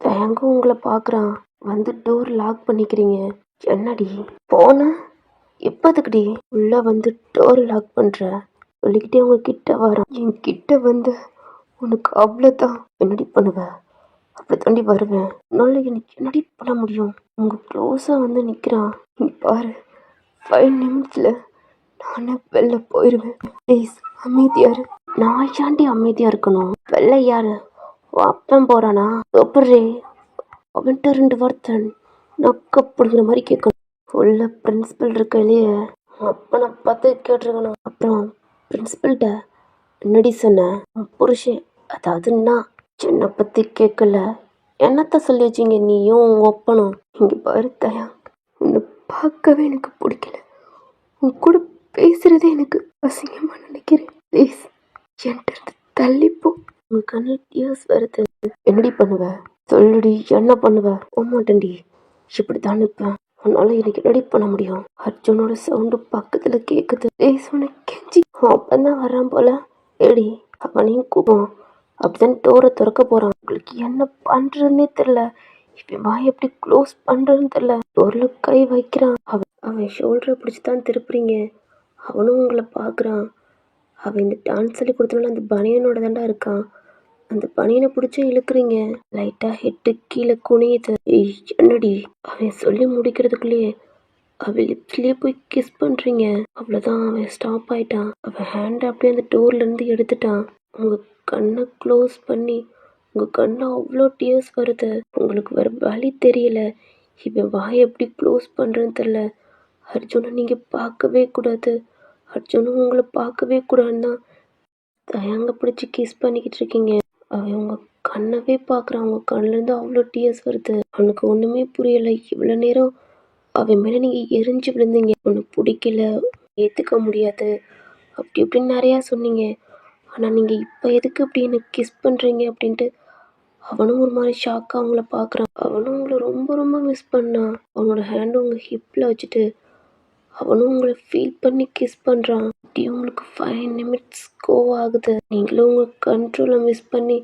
தயாங்கும் உங்களை பார்க்குறான். வந்து டோர் லாக் பண்ணிக்கிறீங்க. என்னடி போன இப்போதுக்குடி உள்ளே வந்து டோர் லாக் பண்ணுற சொல்லிக்கிட்டே அவங்க கிட்ட வரான். என் கிட்ட வந்து உனக்கு அவ்வளோதான். என்னடி பண்ணுவ? அப்படி தாண்டி வருவேன். உன்னால எனக்கு என்னடி பண்ண முடியும்? உங்கள் க்ளோஸாக வந்து நிற்கிறான். நீ பாரு, 5 நிமிஷத்தில் நானே வெளில போயிடுவேன். ப்ளீஸ் அமைதியாரு. நான் ஏன்டி அமைதியாக இருக்கணும்? வெளில யாரு? அப்பன் போகிறானா? எப்படி அவன்கிட்ட 2 வார்த்தை நக்க பிடிக்கிற மாதிரி கேட்கணும். உள்ள பிரின்சிபல் இருக்கையிலேயே அப்பனை பார்த்து கேட்டிருக்கணும். அப்புறம் பிரின்சிபல்கிட்ட என்னடி சொன்னேன்? உன் புருஷன், அதாவது நான் என்னை பற்றி கேட்கல. என்னத்த சொல்லி வச்சிங்க நீயும் உங்கள் அப்பனும்? இங்கே பாரு தயா, உன்னை பார்க்கவே எனக்கு பிடிக்கல. உன் கூட பேசுகிறதே எனக்கு அசிங்கமாக நினைக்கிறேன். ப்ளீஸ் என்கிட்ட தள்ளிப்போ. உங்கள் கண்ணில் டியர்ஸ் வருது. என்னடி பண்ணுவ? சொல்லுடி, என்ன பண்ணுவ? போக மாட்டேன்டி, இப்படி தான் நிற்பேன். உன்னால எனக்கு என்னடி பண்ண முடியும்? அர்ஜுனோட சவுண்டு பக்கத்தில் கேட்குது. ப்ளீஸ் உனக்கு கெஞ்சி. அப்பந்தான் வர்றான் போல. ஏடி அவனையும் கூப்போம். அப்படிதான் டோரை திறக்க போகிறான். உங்களுக்கு என்ன பண்ணுறதுன்னே தெரில. இப்போ வாய் எப்படி க்ளோஸ் பண்ணுறதுன்னு தெரில. டோரில் கை வைக்கிறான். அவன் ஷோல்டரை பிடிச்சி தான் திருப்புறீங்க. அவனும் உங்களை பார்க்குறான். அவன் இந்த டான்ஸ் சொல்லி கொடுத்தனால அந்த பனியனோட தாண்டா இருக்கான். அந்த பனியனை பிடிச்சி இழுக்கிறீங்க. லைட்டாக ஹெட்டு கீழே குனியுது. என்னடி? அவன் சொல்லி முடிக்கிறதுக்குள்ளேயே அவன் லிப்ஸ்லேயே போய் கிஸ் பண்ணுறீங்க. அவ்வளோதான், அவன் ஸ்டாப் ஆயிட்டான். அவன் ஹேண்டை அப்படியே அந்த டோர்லேருந்து எடுத்துட்டான். உங்கள் கண்ணை க்ளோஸ் பண்ணி உங்கள் கண்ணை அவ்வளோ டியர்ஸ் வருது. உங்களுக்கு வேறு வழி தெரியல. இவன் வாயை எப்படி க்ளோஸ் பண்ணுறேன்னு தெரில. அர்ஜுனை நீங்கள் பார்க்கவே கூடாது. அர்ஜுனும் உங்களை பார்க்கவே கூடாதுன்னு தான் தயங்க பிடிச்சி கிஸ் பண்ணிக்கிட்டு இருக்கீங்க. அவன் உங்கள் கண்ணவே பார்க்குறான். அவங்க கண்ணிலேருந்து அவ்வளோ டியர்ஸ் வருது. அவனுக்கு ஒன்றுமே புரியலை. இவ்வளோ நேரம் அவன் மேலே நீங்கள் எரிஞ்சு விழுந்தீங்க. ஒன்று பிடிக்கல, ஏற்றுக்க முடியாது, அப்படி இப்படின்னு நிறையா சொன்னீங்க. ஆனால் நீங்கள் இப்போ எதுக்கு அப்படி எனக்கு கிஸ் பண்ணுறீங்க அப்படின்ட்டு அவனும் ஒரு மாதிரி ஷாக்காக அவங்கள பார்க்குறான். அவனும் உங்களை ரொம்ப ரொம்ப மிஸ் பண்ணான். அவனோட ஹேண்டும் உங்கள் ஹிப்பில் வச்சுட்டு அவனும் உங்களை ஃபீல் பண்ணி கிஸ் பண்ணுறான். அப்படி உங்களுக்கு 5 நிமிட்ஸ் கோ ஆகுது. நீங்களும் உங்கள் கண்ட்ரோலை மிஸ் பண்ணி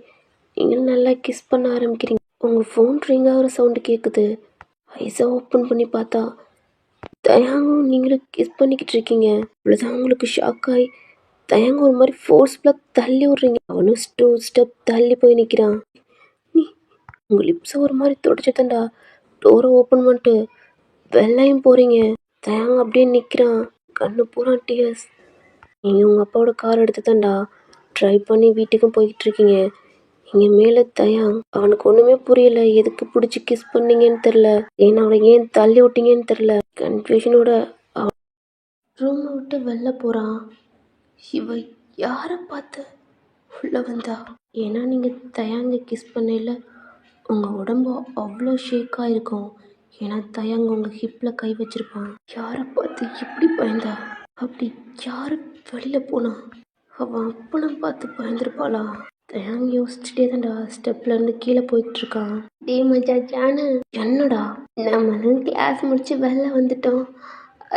நீங்களும் நல்லா கிஸ் பண்ண ஆரம்பிக்கிறீங்க. உங்கள் ஃபோன் ரிங் ஆகிற சவுண்டு கேட்குது. ஐஸை ஓப்பன் பண்ணி பார்த்தா தயாங்கும் நீங்களும் கிஸ் பண்ணிக்கிட்டு இருக்கீங்க. அவ்வளோதான், உங்களுக்கு ஷாக் ஆகி தயாங்க ஒரு மாதிரி ஃபோர்ஸ்ஃபுல்லாக தள்ளி விட்றீங்க. அவனும் 2 ஸ்டெப் தள்ளி போய் நிற்கிறான். நீ உங்கள் லிப்ஸை ஒரு மாதிரி தொடச்சி தண்டா டோரை ஓப்பன் பண்ணிட்டு வெள்ளையும் போகிறீங்க. தயாங்க அப்படியே நிற்கிறான். கண்ணு பூரா டியர்ஸ். நீங்கள் உங்கள் அப்பாவோட கார் எடுத்து தான்டா ட்ரை பண்ணி வீட்டுக்கும் போய்கிட்டு இருக்கீங்க. இங்கே மேலே தயாங் அவனுக்கு ஒன்றுமே புரியல. எதுக்கு பிடிச்சி கிஸ் பண்ணீங்கன்னு தெரில. ஏன்னா அவனை ஏன் தள்ளி விட்டீங்கன்னு தெரில. கன்ஃபியூஷனோட அவன் ரூமை விட்டு வெளில போகிறான். இவ யாரை பார்த்து உள்ளே வந்தா? ஏன்னா நீங்கள் தயாங்க கிஸ் பண்ணல உங்கள் உடம்பு அவ்வளோ ஷேக்காக இருக்கும். ஏன்னா தயாங்க உங்கள் ஹிப்பில் கை வச்சிருப்பான். யாரை பார்த்து இப்படி பயந்தா? அப்படி யார் வெளியில் போனா? அவன் அப்பனை பார்த்து பயந்துருப்பாளா? தயாங்க யோசிச்சுட்டே தான்டா ஸ்டெப்லேருந்து கீழே போயிட்டுருக்கான். டே மச்சா ஜானு, என்னடா? நம்ம கிளாஸ் முடிச்சு வெளில வந்துட்டோம்.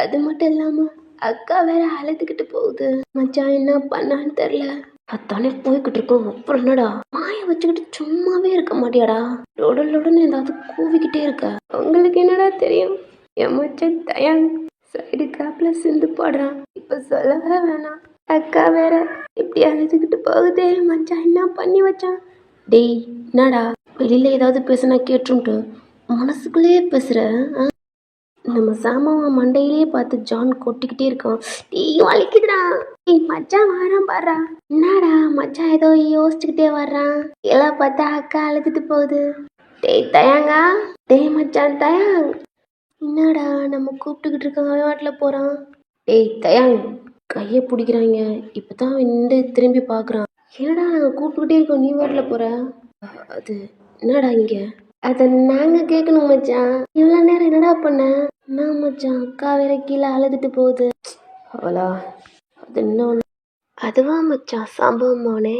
அது மட்டும் இல்லாமல் அக்கா வேற அழுதுகிட்டு போகுது. மச்சான் என்ன பண்ணான்னு தெரில. அதானே போய்கிட்டு இருக்கோம். அப்புறம் என்னடா மாய வச்சுக்கிட்டு சும்மாவே இருக்க மாட்டியாடா? லொடன்னு ஏதாவது கூவிக்கிட்டே இருக்க. உங்களுக்கு என்னடா தெரியும்? என் மச்சான் தயாங் சைடு கேப்ல சிந்து பாடுறான். இப்ப சொல்லவே வேணாம். அக்கா வேற இப்படி அழுதுகிட்டு போகுதே. மச்சான் என்ன பண்ணி வச்சான்? டேய் என்னடா வெளியில ஏதாவது பேசுனா கேட்டுன்ட்டு மனசுக்குள்ளேயே பேசுற? நம்ம சாமாவா மண்டையிலேயே பார்த்து ஜான் கொட்டிக்கிட்டே இருக்கான். டேய் வலிக்குதுடா. டேய் மச்சான் வாரான் பாடுறா. என்னடா மச்சான் ஏதோ யோசிச்சுக்கிட்டே வர்றான். எல்லாம் பார்த்தா அக்கா அழுதுட்டு போகுது. டேய் தயாங்கா. டேய் மச்சான் தயாங். என்னடா நம்ம கூப்பிட்டுக்கிட்டு இருக்க அவன் வாட்டில் போகிறான். டேய் தயாங். கையை பிடிக்கிறாங்க. இப்போ தான் நின்று திரும்பி பார்க்குறான். என்னடா நாங்கள் கூப்பிட்டுக்கிட்டே இருக்கோம் நீ வாட்டில் போகிற. அது என்னடா இங்கே. அதை நாங்கள் கேட்கணும் மச்சான். இவ்வளோ நேரம் என்னடா பண்ண. என்ன மச்சான் அக்கா வேற கீழே அழுதுட்டு போகுது. அவளா அது இன்னொன்று. அதுவா மச்சான் சம்பவமானே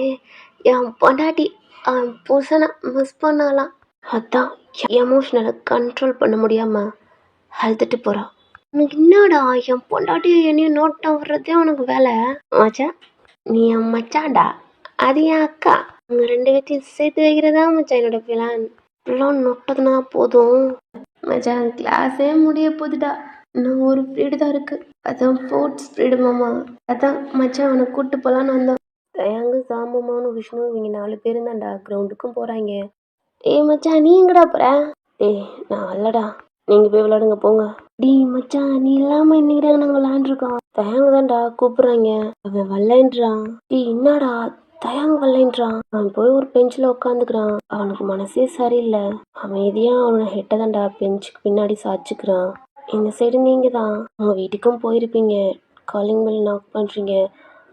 என் பொண்டாட்டி அவன் புருஷனை மிஸ் பண்ணலாம். அதான் எமோஷனலை கண்ட்ரோல் பண்ண முடியாமல் அழுதுட்டு போகிறான். உனக்கு என்னடா என் பொண்டாட்டியை என்னையும் நோட்டம் வர்றதே உனக்கு வேலை. மச்சான் நீ என் மச்சான்டா. அது என் அக்கா. அவங்க 2 பேர்த்தையும் சேர்த்து வைக்கிறதா மச்சான் என்னோட பிளான். இப்பெல்லாம் நொட்டதுனா போதும் மச்சான். கிளாஸே முடிய போகுதுடா. இன்னும் ஒரு பீரியடு தான் இருக்கு. அதான் ஸ்போர்ட்ஸ் பீரியடு மாமா. அதான் மச்சான் அவனை கூப்பிட்டு போகலான்னு வந்தோம். தயாங்கு சாம்பமானு விஷ்ணு இவங்க 4 பேரும் தான்டா கிரவுண்டுக்கும் போகிறாங்க. ஏய் மச்சான் நீ எங்கடா போகிற. டேய் நான் இல்லடா. நீங்கள் போய் விளையாடுங்க போங்க. டேய் மச்சான் நீ இல்லாமல் இன்னைக்கிடா நாங்கள் விளையாண்டுருக்கோம். தயாங்க தான்டா கூப்பிட்றாங்க. அவன் வரலன்றான். டேய் என்னடா தயாங்க வரலன்றான். அவன் போய் ஒரு பெஞ்சில் உட்காந்துக்கிறான். அவனுக்கு மனசே சரியில்லை. அமைதியாக அவனை ஹெட்டை தான்டா பெஞ்சுக்கு பின்னாடி சாய்ச்சிக்கிறான். இந்த சைடு நீங்கள் தான் உங்கள் வீட்டுக்கும் போயிருப்பீங்க. காலிங் பெல் நாக் பண்ணுறீங்க.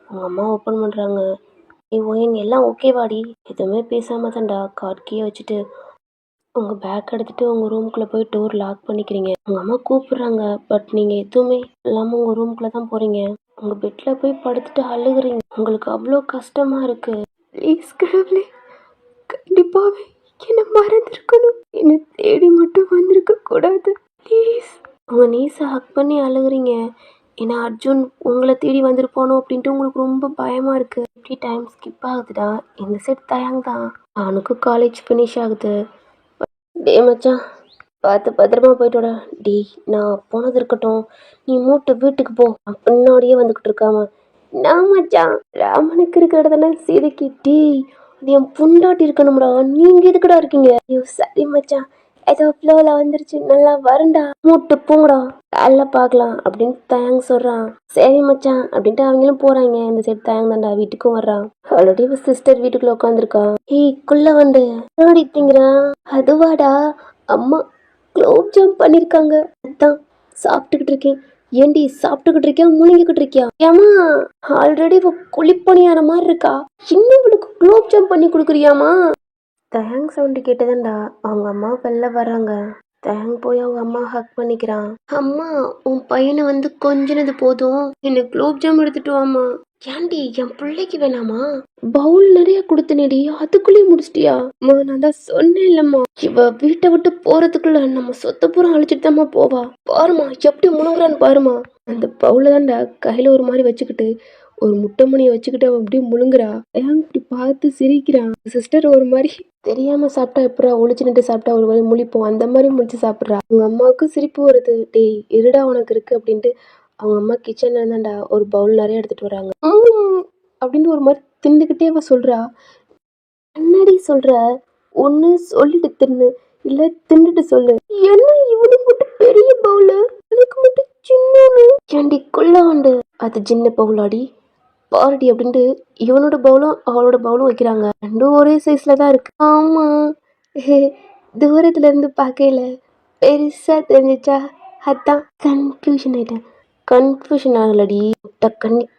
உங்கள் அம்மா ஓப்பன் பண்ணுறாங்க. ஓயன் எல்லாம் ஓகேவாடி. எதுவுமே பேசாமல் தான்டா கார்ட் கீயை வச்சுட்டு உங்கள் பேக் எடுத்துகிட்டு உங்கள் ரூம்குள்ளே போய் டோர் லாக் பண்ணிக்கிறீங்க. உங்கள் அம்மா கூப்பிட்றாங்க. பட் நீங்கள் எதுவுமே இல்லாமல் உங்கள் ரூம்குள்ளே தான் போகிறீங்க. உங்கள் பெட்டில் போய் படுத்துட்டு அழுகுறீங்க. உங்களுக்கு அவ்வளோ கஷ்டமாக இருக்குது. ப்ளீஸ் கடவுளே கண்டிப்பாகவே என்னை மறந்துருக்கணும். என்னை தேடி மட்டும் வந்திருக்க கூடாது ப்ளீஸ். உங்கள் நீஸை ஹக் பண்ணி அழுகுறீங்க. ஏன்னா அர்ஜுன் உங்களை தேடி வந்திருப்பானோ அப்படின்ட்டு உங்களுக்கு ரொம்ப பயமாக இருக்குது. எப்படி டைம் ஸ்கிப் ஆகுதுடா. இந்த செட் தயாங்க தான். அவனுக்கு காலேஜ் ஃபினிஷ் ஆகுது. டே மச்சான் பார்த்து பத்திரமா போயிட்டோட. டேய் நான் போனது இருக்கட்டும். நீ மூட்டை வீட்டுக்கு போ. பின்னாடியே வந்துக்கிட்டு இருக்காம. நான் மச்சான் ராமனுக்கு இருக்கிற இடத்துல சீதைக்கு. டேய் அது என் பொண்டாட்டி இருக்கணும்டா. நீங்கள் எதுக்குடா இருக்கீங்க. ஐயோ சரி மச்சான் ஏதோ ஃப்ளோவில் வந்துருச்சு. நல்லா வரண்டா. மூட்டு போங்கடா காலைல பார்க்கலாம் அப்படின்னு தயாங்க சொல்கிறான். சரி மச்சான் அப்படின்ட்டு அவங்களும் போகிறாங்க. இந்த சைடு தயாங்க தான்டா வீட்டுக்கும் வர்றான். ஆல்ரெடி சிஸ்டர் வீட்டுக்குள்ள உட்காந்துருக்கா. ஏய் குள்ள வந்து ஆடிட்டீங்கிறான். அதுவாடா அம்மா குலோப் ஜாம் பண்ணியிருக்காங்க. அதான் சாப்பிட்டுக்கிட்டு இருக்கேன். ஏண்டி சாப்பிட்டுக்கிட்டு இருக்கியா முழுங்கிக்கிட்டு இருக்கியா. ஏமா ஆல்ரெடி குளிப்பணியான மாதிரி இருக்கா. இன்னும் இவளுக்கு குலோப் ஜாம் பண்ணி கொடுக்குறியாமா. தயாங் சவுண்டு கேட்டதாண்டா அவங்க அம்மா வெளில வர்றாங்க. தயாங் போய் அவங்க அம்மா ஹக் பண்ணிக்கிறான். அம்மா உன் பையனை வந்து கொஞ்சினது போதும். என்ன குலோப் ஜாம் எடுத்துட்டு வாமா. ஏன்டி என் பிள்ளைக்கு வேணாமா. பவுல் நிறைய கொடுத்தனேடி அதுக்குள்ளேயே முடிச்சிட்டியா. அம்மா நான் தான் சொன்னேன் இல்லம்மா. இவ வீட்டை விட்டு போறதுக்குள்ள நம்ம சொத்த பூரா அழிச்சிட்டு தாம்மா போவா. பாருமா எப்படி முழுங்குறான்னு பாருமா. அந்த பவுல தான்டா கையில ஒரு மாதிரி வச்சுக்கிட்டு ஒரு முட்டை மணியை வச்சுக்கிட்டு அவன் அப்படியே முழுங்குறா. ஏன் இப்படி பார்த்து சிரிக்கிறான். சிஸ்டர் ஒரு மாதிரி தெரியாம சாப்பிட்டா எப்படா ஒளிச்சு நின்று சாப்பிட்டா ஒரு மாதிரி முழிப்போம். அந்த மாதிரி முடிச்சு சாப்பிட்றா. அவங்க அம்மாவுக்கும் சிரிப்பு வருது. டேய் இருடா உனக்கு இருக்கு அப்படின்ட்டு அவங்க அம்மா கிச்சன்ல இருந்தாண்டா ஒரு பவுல் நிறைய எடுத்துட்டு வராங்க. அப்படின்னு ஒரு மாதிரி தின்னுக்கிட்டே அவ சொல்றா. என்னடி சொல்ற. ஒண்ணு சொல்லிட்டு தின்னு இல்ல தின்னுட்டு சொல்லு. என்ன இவனுக்கு மட்டும் பெரிய பவுல் எனக்கு மட்டும் சின்ன. ஏண்டி கொள்ள வந்து அது சின்ன பவுலாடி பாருடி அப்படின்ட்டு இவனோட பவுலும் அவளோட பவுலும் வைக்கிறாங்க. ரெண்டும் ஒரே சைஸ்ல தான் இருக்கு. ஆமா தூரத்துல இருந்து பார்க்கல பெருசா தெரிஞ்சிச்சா. அதான் கன்ஃபியூஷன் ஆயிட்டேன். கன்ஃபியூஷன் ஆகலடி.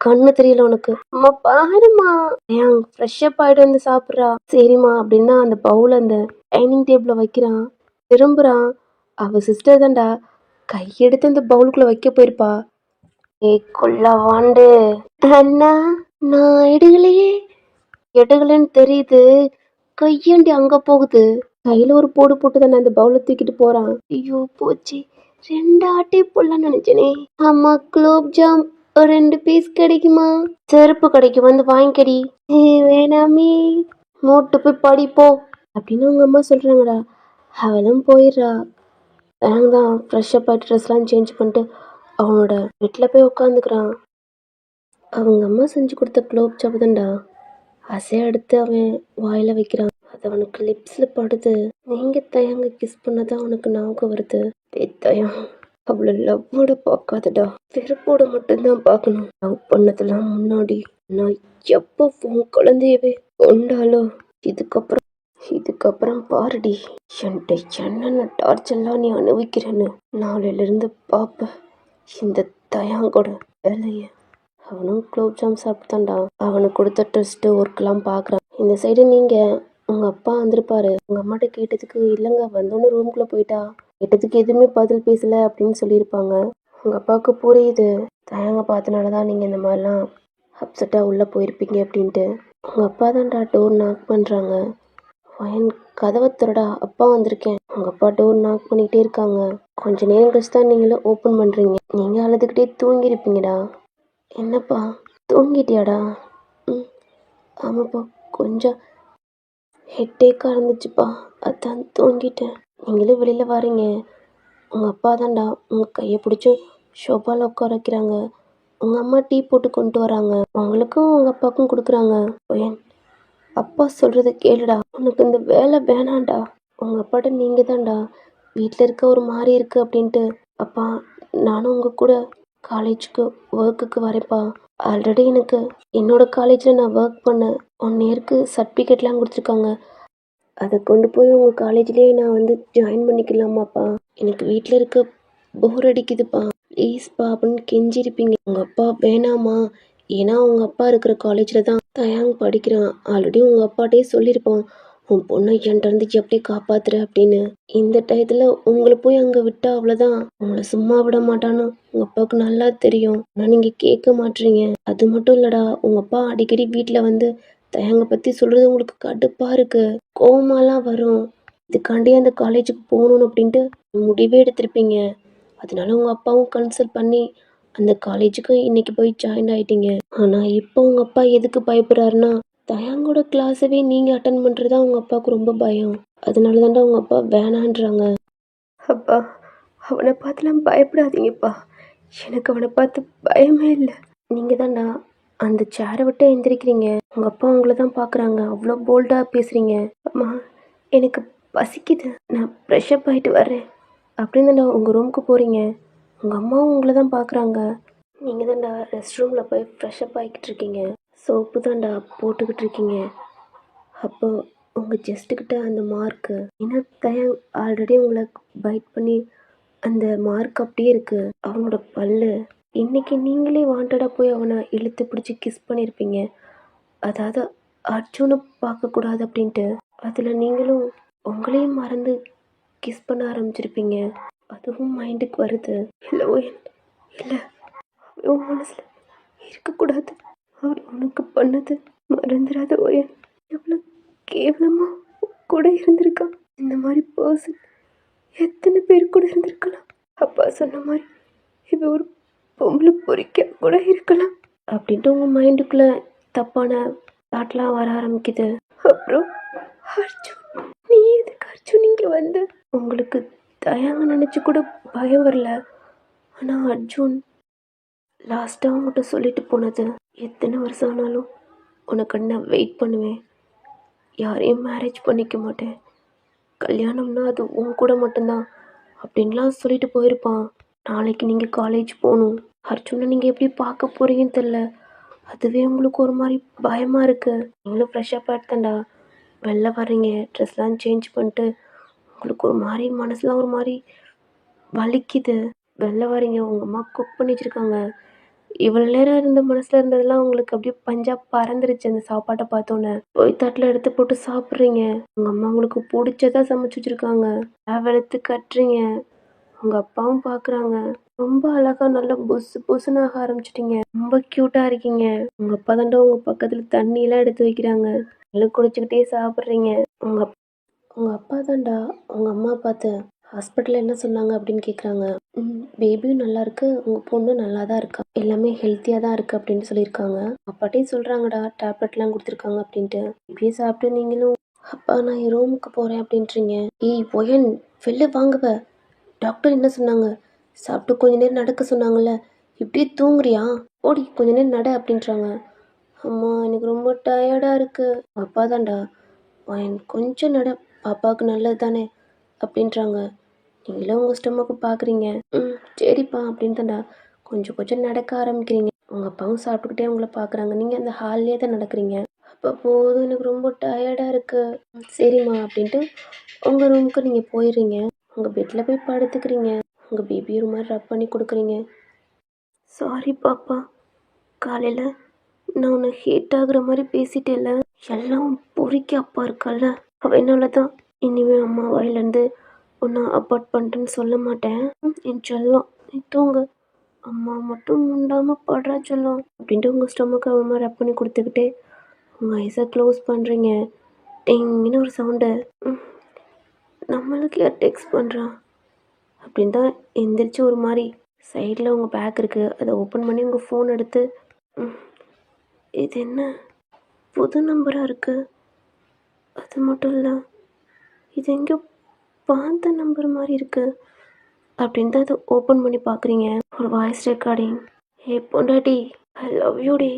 கண்ணு தெரியல உனக்கு. அம்மா பாருமா ஏன் ஃப்ரெஷ் அப் ஆயிட்டு வந்து சாப்பிட்றா. சரிம்மா அப்படின்னா அந்த பவுல் அந்த டைனிங் டேபிள வைக்கிறான். திரும்புறான். அவ சிஸ்டர் தான்டா கையெடுத்து அந்த பவுலுக்குள்ள வைக்க போயிருப்பா. ஏய் கொல்ல வாண்டு அண்ணா நான் எடுகலையே. எடுகலன்னு தெரியுது. கையாண்டி அங்க போகுது. கையில ஒரு போடு போட்டு தானே அந்த பவுல தூக்கிட்டு போறான். ஐயோ போச்சு 2 ஆட்டே போடலான்னு நினைச்சனே. அம்மா குலோப் ஜாம் ஒரு 2 பீஸ் கிடைக்குமா. செருப்பு கிடைக்கும் வந்து வாங்கிக்கடி. வேணாமே மூட்டு போய் படிப்போ அப்படின்னு அவங்க அம்மா சொல்றாங்கடா. அவளும் போயிடுறா. நாங்க தான் ஃப்ரெஷ் அப் ஆகிட்டு ட்ரெஸ்லாம் சேஞ்ச் பண்ணிட்டு அவனோட வீட்டில் போய் உட்காந்துக்கிறான். அவங்க அம்மா செஞ்சு கொடுத்த குலோப் ஜாம் தான்டா அசையா எடுத்து அவன் வாயில வைக்கிறான். அது அவனுக்கு லிப்ஸில் படுது. நீங்க தயங்க கிஸ் பண்ணதான் அவனுக்கு ஞாபகம் வருது. தயம் அவளை லவ்வோட பார்க்காதடா, வெறுப்போட மட்டும்தான் பார்க்கணும். லவ் பண்ணதெல்லாம் முன்னாடி. நான் எப்போ உன் குழந்தையவே கொண்டாலோ இதுக்கப்புறம் இதுக்கப்புறம் பாருடி, என்கிட்ட என்னென்ன டார்ச்சர்லாம் நீ அனுபவிக்கிறேன்னு நாளையிலிருந்து பாப்ப இந்த தயாங்கோட வேலைய. அவனும் குலோப் ஜாம் சாப்பிட்டான்டா. அவனுக்கு கொடுத்த டெஸ்ட் ஒர்க்லாம் பார்க்குறான். இந்த சைடு நீங்கள் உங்கள் அப்பா வந்திருப்பாரு. உங்கள் அம்மாட்ட கேட்டதுக்கு இல்லைங்க வந்தோன்னு ரூம்குள்ளே போயிட்டா, கேட்டதுக்கு எதுவுமே பதில் பேசலை அப்படின்னு சொல்லியிருப்பாங்க. உங்கள் அப்பாவுக்கு புரியுது தயங்க பார்த்தனால தான் நீங்கள் இந்த மாதிரிலாம் அப்செட்டாக உள்ளே போயிருப்பீங்க அப்படின்ட்டு. உங்கள் அப்பா தான்டா டோர் நாக் பண்ணுறாங்க. என் கதவை திறடா, அப்பா வந்திருக்கேன். உங்கள் அப்பா டோர் நாக் பண்ணிகிட்டே இருக்காங்க. கொஞ்ச நேரம் கழிச்சு தான் நீங்களும் ஓப்பன் பண்ணுறீங்க. நீங்கள் அழுதுகிட்டே தூங்கியிருப்பீங்கடா. என்னப்பா தூங்கிட்டியாடா? ம், ஆமாப்பா, கொஞ்சம் ஹெட்டேக்காக இருந்துச்சுப்பா, அதான் தூங்கிட்டேன். நீங்களும் வெளியில் வரீங்க. உங்கள் அப்பா தான்டா உங்கள் கையை பிடிச்சி ஷோபாவில் உட்கார வைக்கிறாங்க. உங்கள் அம்மா டீ போட்டு கொண்டு வராங்க. உங்களுக்கும் உங்கள் அப்பாவுக்கும் கொடுக்குறாங்க. ஏன் அப்பா சொல்கிறத கேளுடா, உனக்கு இந்த வேலை வேணாண்டா. உங்கள் அப்பாட்ட நீங்கள் தான்டா வீட்டில் இருக்க ஒரு மாதிரி இருக்குது அப்படின்ட்டு. அப்பா நானும் உங்கள் கூட காலேஜுக்கு ஒர்க்குக்கு வரேன்ப்பா. ஆல்ரெடி எனக்கு என்னோட காலேஜில் நான் ஒர்க் பண்ணேன். 1 இயருக்கு சர்டிஃபிகேட்லாம் கொடுத்துருக்காங்க. அதை கொண்டு போய் உங்கள் காலேஜ்லேயே நான் வந்து ஜாயின் பண்ணிக்கலாமாப்பா? எனக்கு வீட்டில் இருக்க போர் அடிக்குதுப்பா, ப்ளீஸ்ப்பா அப்படின்னு கெஞ்சிருப்பீங்க. உங்கள் அப்பா வேணாமா, ஏன்னா உங்கள் அப்பா இருக்கிற காலேஜில் தான் தயாங் படிக்கிறான். ஆல்ரெடி உங்கள் அப்பாட்டே சொல்லியிருப்பான் உன் பொண்ணை என்கிட்ட இருந்து எப்படி காப்பாத்துற அப்படின்னு. இந்த டயத்தில் உங்களை போய் அங்கே விட்டா அவ்வளோதான், உங்களை சும்மா விட மாட்டான்னு உங்கள் அப்பாவுக்கு நல்லா தெரியும். ஆனால் நீங்கள் கேட்க மாட்டீங்க. அது மட்டும் இல்லைடா, உங்கள் அப்பா அடிக்கடி வீட்டில் வந்து தயங்க பற்றி சொல்கிறது உங்களுக்கு கடுப்பாக இருக்குது, கோவமாலாம் வரும். இதுக்காண்டி அந்த காலேஜுக்கு போகணும் அப்படின்ட்டு முடிவே எடுத்திருப்பீங்க. அதனால உங்கள் அப்பாவும் கன்சல்ட் பண்ணி அந்த காலேஜுக்கு இன்னைக்கு போய் ஜாயின் ஆகிட்டீங்க. ஆனால் இப்போ உங்கள் அப்பா எதுக்கு பயப்படுறாருன்னா, தயாங்கோட கிளாஸவே நீங்கள் அட்டன் பண்ணுறதா உங்கள் அப்பாவுக்கு ரொம்ப பயம். அதனால தான்டா உங்கள் அப்பா வேணான்றாங்க. அப்பா அவனை பார்த்துலாம் பயப்படாதீங்கப்பா, எனக்கு அவனை பார்த்து பயமே இல்லை. நீங்கள் தான்டா அந்த சேரை விட்டு எந்திரிக்கிறீங்க. உங்கள் அப்பா உங்களை தான் பார்க்குறாங்க, அவ்வளோ போல்டாக பேசுகிறீங்க. அம்மா எனக்கு பசிக்குது, நான் ஃப்ரெஷ்அப் ஆகிட்டு வரேன் அப்படின்னு தான்டா உங்கள் ரூமுக்கு போகிறீங்க. உங்கள் அம்மாவும் உங்களை தான் பார்க்குறாங்க. நீங்கள் தான்டா ரெஸ்ட் ரூமில் போய் ஃப்ரெஷ்அப் ஆகிக்கிட்டு இருக்கீங்க. சோப்பு தான்டா போட்டுக்கிட்டு இருக்கீங்க. அப்போ உங்கள் ஜஸ்ட்டுக்கிட்ட அந்த மார்க்கு என்ன தயங் ஆல்ரெடி உங்களை பைட் பண்ணி அந்த மார்க் அப்படியே இருக்குது. அவனோட பல்லு இன்னைக்கு நீங்களே வாண்டடாக போய் அவனை இழுத்து பிடிச்சி கிஸ் பண்ணியிருப்பீங்க. அதாவது அர்ஜுனை பார்க்கக்கூடாது அப்படின்ட்டு. அதில் நீங்களும் உங்களையும் மறந்து கிஸ் பண்ண ஆரம்பிச்சிருப்பீங்க. அதுவும் மைண்டுக்கு வருது. இல்லை ஓயன், இல்லை, உன் மனசில் இருக்கக்கூடாது. அவர் உனக்கு பண்ணது மறந்துடாத ஓயன். எவ்வளோ கேவலமாக கூட இருந்திருக்கான். இந்த மாதிரி பர்சன் எத்தனை பேர் கூட இருந்திருக்கலாம். அப்பா சொன்ன மாதிரி இப்போ ஒரு பொம்பளை பொறிக்க கூட இருக்கலாம் அப்படின்ட்டு உங்கள் மைண்டுக்குள்ளே தப்பான தாட்லாம் வர ஆரம்பிக்குது. அப்புறம் அர்ஜுன், நீ எதுக்கு அர்ஜுன் இங்கே வந்து? உங்களுக்கு தயாங்க நினச்சி கூட பயம் வரல. ஆனால் அர்ஜுன் லாஸ்ட்டாக அவங்ககிட்ட சொல்லிட்டு போனது, எத்தனை வருஷம் ஆனாலும் உனக்கு நான் வெயிட் பண்ணுவேன், யாரையும் மேரேஜ் பண்ணிக்க மாட்டேன், கல்யாணம்னா அது உன் கூட மட்டும்தான் அப்படின்லாம் சொல்லிட்டு போயிருப்பான். நாளைக்கு நீங்கள் காலேஜ் போகணும். அர்ஜுனை நீங்கள் எப்படி பார்க்க போகிறீங்கன்னு தெரில. அதுவே உங்களுக்கு ஒரு மாதிரி பயமாக இருக்குது. நீங்களும் ஃப்ரெஷ்ஷப் ஆகிட்டுதான்டா வெளில வர்றீங்க. ட்ரெஸ்லாம் சேஞ்ச் பண்ணிட்டு உங்களுக்கு ஒரு மாதிரி மனசுலாம் ஒரு மாதிரி வலிக்குது. வெளில வரீங்க, உங்கள் அம்மா குக் பண்ணி வச்சுருக்காங்க. இவ்வளோ நேரம் இருந்த மனசில் இருந்ததெல்லாம் உங்களுக்கு அப்படியே பஞ்சாப் பறந்துருச்சு அந்த சாப்பாட்டை பார்த்தோன்னே. போய் தட்டில் எடுத்து போட்டு சாப்பிட்றீங்க. உங்கள் அம்மா உங்களுக்கு பிடிச்சதா சமைச்சு வச்சுருக்காங்க. வெளுத்து கட்டுறீங்க. உங்கள் அப்பாவும் பார்க்குறாங்க. ரொம்ப அழகாக நல்லா புசு புசுன்னு ஆக ஆரம்பிச்சிட்டிங்க. ரொம்ப க்யூட்டாக இருக்கீங்க. உங்கள் அப்பா தாண்டா உங்கள் பக்கத்தில் தண்ணியெல்லாம் எடுத்து வைக்கிறாங்க. எல்லாம் குடிச்சிக்கிட்டே சாப்பிட்றீங்க. உங்கள் உங்கள் அப்பா தான்டா உங்கள் அம்மா பார்த்து ஹாஸ்பிட்டலில் என்ன சொன்னாங்க அப்படின்னு கேட்குறாங்க. பேபியும் நல்லா இருக்கு, உங்கள் பொண்ணும் நல்லா தான் இருக்கா, எல்லாமே ஹெல்த்தியாக தான் இருக்குது அப்படின்னு சொல்லியிருக்காங்க. அப்பாட்டே சொல்கிறாங்கடா டேப்லெட்லாம் கொடுத்துருக்காங்க அப்படின்ட்டு. இப்படியே சாப்பிட்டு நீங்களும் அப்பா நான் என் ரூமுக்கு போகிறேன் அப்படின்றீங்க. ஏய் ஒயன், வெளில வாங்குவ, டாக்டர் என்ன சொன்னாங்க, சாப்பிட்டு கொஞ்ச நேரம் நடக்க சொன்னாங்கல்ல, இப்படியே தூங்குறியா, ஓடி கொஞ்ச நேரம் நட அப்படின்றாங்க. அம்மா எனக்கு ரொம்ப டயர்டாக இருக்குது. அப்பா தான்டா ஒயன் கொஞ்சம் நட, பாப்பாவுக்கு நல்லது தானே அப்படின்றாங்க. நீங்களும் உங்கள் ஸ்டொமக்கு பார்க்குறீங்க. ம் சரிப்பா அப்படின்னு தான்டா கொஞ்சம் கொஞ்சம் நடக்க ஆரம்பிக்கிறீங்க. உங்கள் அப்பாவும் சாப்பிட்டுக்கிட்டே உங்களை பார்க்குறாங்க. நீங்கள் அந்த ஹால்லேயே தான் நடக்கிறீங்க. அப்போ போதும் எனக்கு ரொம்ப டயர்டாக இருக்குது. சரிம்மா அப்படின்ட்டு உங்கள் ரூமுக்கு நீங்கள் போயிடுறீங்க. உங்கள் பெட்டில் போய் படுத்துக்கிறீங்க. உங்கள் பேபி ஒரு மாதிரி ரப் பண்ணி கொடுக்குறீங்க. சாரி பாப்பா, காலையில் நான் உன்னை ஹீட் ஆகுற மாதிரி பேசிட்டேன்ல. எல்லாம் பொறிக்க அப்பா இருக்கல்ல, அவனால தான் இனிமேல் அம்மா வாயிலேருந்து உன்னை அப்பார்ட் பண்ணிட்டேன்னு சொல்ல மாட்டேன். என் செல்லம் நீ தூங்க, அம்மா மட்டும் உண்டாமல் படுறா செல்லம் அப்படின்ட்டு உங்கள் ஸ்டொமக்கு அவன் ரப் பண்ணி கொடுத்துக்கிட்டே உங்கள் ஐஸை க்ளோஸ் பண்ணுறீங்க. டிங்னு ஒரு சவுண்டு. நம்மளுக்கு யார் டெக்ஸ்ட் பண்ணுறான் அப்படின்னு தான் எந்திரிச்சு ஒரு மாதிரி சைடில் உங்கள் பேக் இருக்குது, அதை ஓப்பன் பண்ணி உங்கள் ஃபோன் எடுத்து இது என்ன புது நம்பராக இருக்குது, அது மட்டும் இல்லை இது எங்கே பார்த்த நம்பர் மாதிரி இருக்குது அப்படின்னு தான் அதை ஓப்பன் பண்ணி பார்க்குறீங்க. ஒரு வாய்ஸ் ரெக்கார்டிங். ஹே பொண்டாட்டி, ஐ லவ் யூ டி,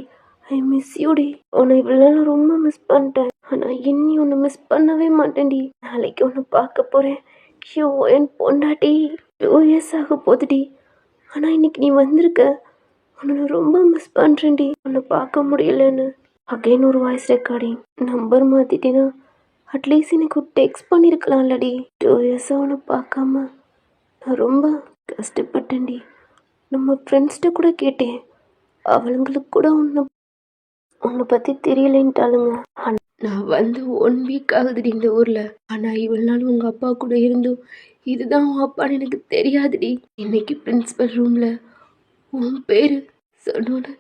ஐ மிஸ் யூ டி, உன்னை இவ்வளோ நாள் ரொம்ப மிஸ் பண்ணிட்டேன். ஆனால் இன்னி உன்னை மிஸ் பண்ணவே மாட்டேன்டி. நாளைக்கு உன்னை பார்க்க போகிறேன். ஐயோ என் பொண்டாட்டி, 2 years ஆக போகுதுடி. ஆனால் இன்னைக்கு நீ வந்திருக்க, உன்னை ரொம்ப மிஸ் பண்ணுறேன்டி, உன்னை பார்க்க முடியலன்னு. அகைன் ஒரு வாய்ஸ் ரெக்கார்டிங். நம்பர் மாற்றிட்டேன்னா அட்லீஸ்ட் எனக்கு ஒரு டெக்ஸ்ட் பண்ணியிருக்கலாம்லடி. 2 years உன்னை பார்க்காம நான் ரொம்ப கஷ்டப்பட்டேன்டி. நம்ம ஃப்ரெண்ட்ஸ்கிட்ட கூட கேட்டேன், அவளுங்களுக்கு கூட உன்னை பற்றி தெரியலைன்ட்டாளுங்க. நான் வந்து 1 week ஆகுதுடி இந்த ஊரில். ஆனால் இவ்வளோ நாள் உங்கள் அப்பா கூட இருந்தும் இதுதான் உன் அப்பான்னு எனக்கு தெரியாதுடி. இன்னைக்கு பிரின்ஸிபல் ரூமில் உன் பேர் சொன்னோன்னு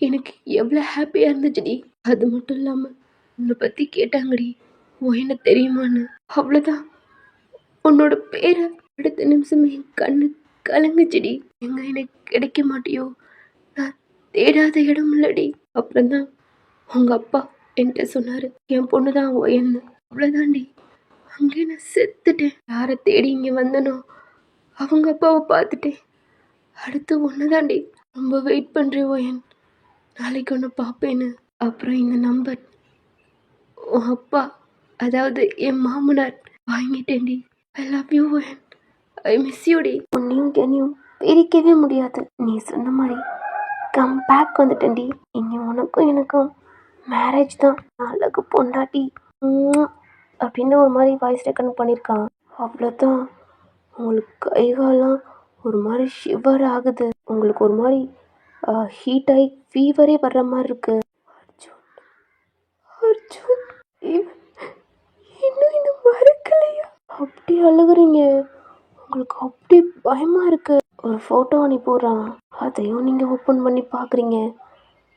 எனக்கு எவ்வளோ ஹாப்பியாக இருந்துச்சுடி. அது மட்டும் இல்லாமல் உன்னை பற்றி கேட்டாங்கடி, உன் என்ன தெரியுமான்னு. அவ்வளோதான், உன்னோட பேரை அடுத்த நிமிஷமே என் கண்ணு கலங்குச்சுடி. எங்க எனக்கு கிடைக்க மாட்டியோ, நான் தேடாத இடம் இல்லடி. அப்புறம்தான் உங்கள் அப்பா என்கிட்ட சொன்னார், என் பொண்ணு தான் ஒயன்னு. அவ்வளோதாண்டி, அங்கே நான் செத்துட்டேன். யாரை தேடி இங்கே வந்தனோ அவங்க அப்பாவை பார்த்துட்டேன். அடுத்து ஒன்று தாண்டி ரொம்ப வெயிட் பண்ணுறேன் ஒயன், நாளைக்கு ஒன்று பார்ப்பேன்னு. அப்புறம் இந்த நம்பர் உன் அப்பா, அதாவது என் மாமனார் வாங்கிட்டேன்டி. ஐ லவ் யூ ஒயன், ஐ மிஸ் யூ டி. உன்னையும் என்னையும் பிரிக்கவே முடியாது. நீ சொன்ன மாதிரி கம் பேக் வந்துட்டேன்டி. இனி உனக்கும் எனக்கும் மேரேஜ் தான். அழகு பொண்டாட்டி அப்படின்னு ஒரு மாதிரி வாய்ஸ் ரெக்கார்ட் பண்ணியிருக்கான். அவ்வளோதான், உங்களுக்கு கைகாலாம் ஒரு மாதிரி ஷிவர் ஆகுது. உங்களுக்கு ஒரு மாதிரி ஹீட் ஆகி ஃபீவரே வர்ற மாதிரி இருக்கு. அர்ஜுன், அர்ஜுன் இன்னும் மறக்கலையா? அப்படி அழுகுறீங்க, உங்களுக்கு அப்படி பயமாக இருக்கு. ஒரு ஃபோட்டோ அனுப்பிடுறான், அதையும் நீங்கள் ஓப்பன் பண்ணி பார்க்குறீங்க.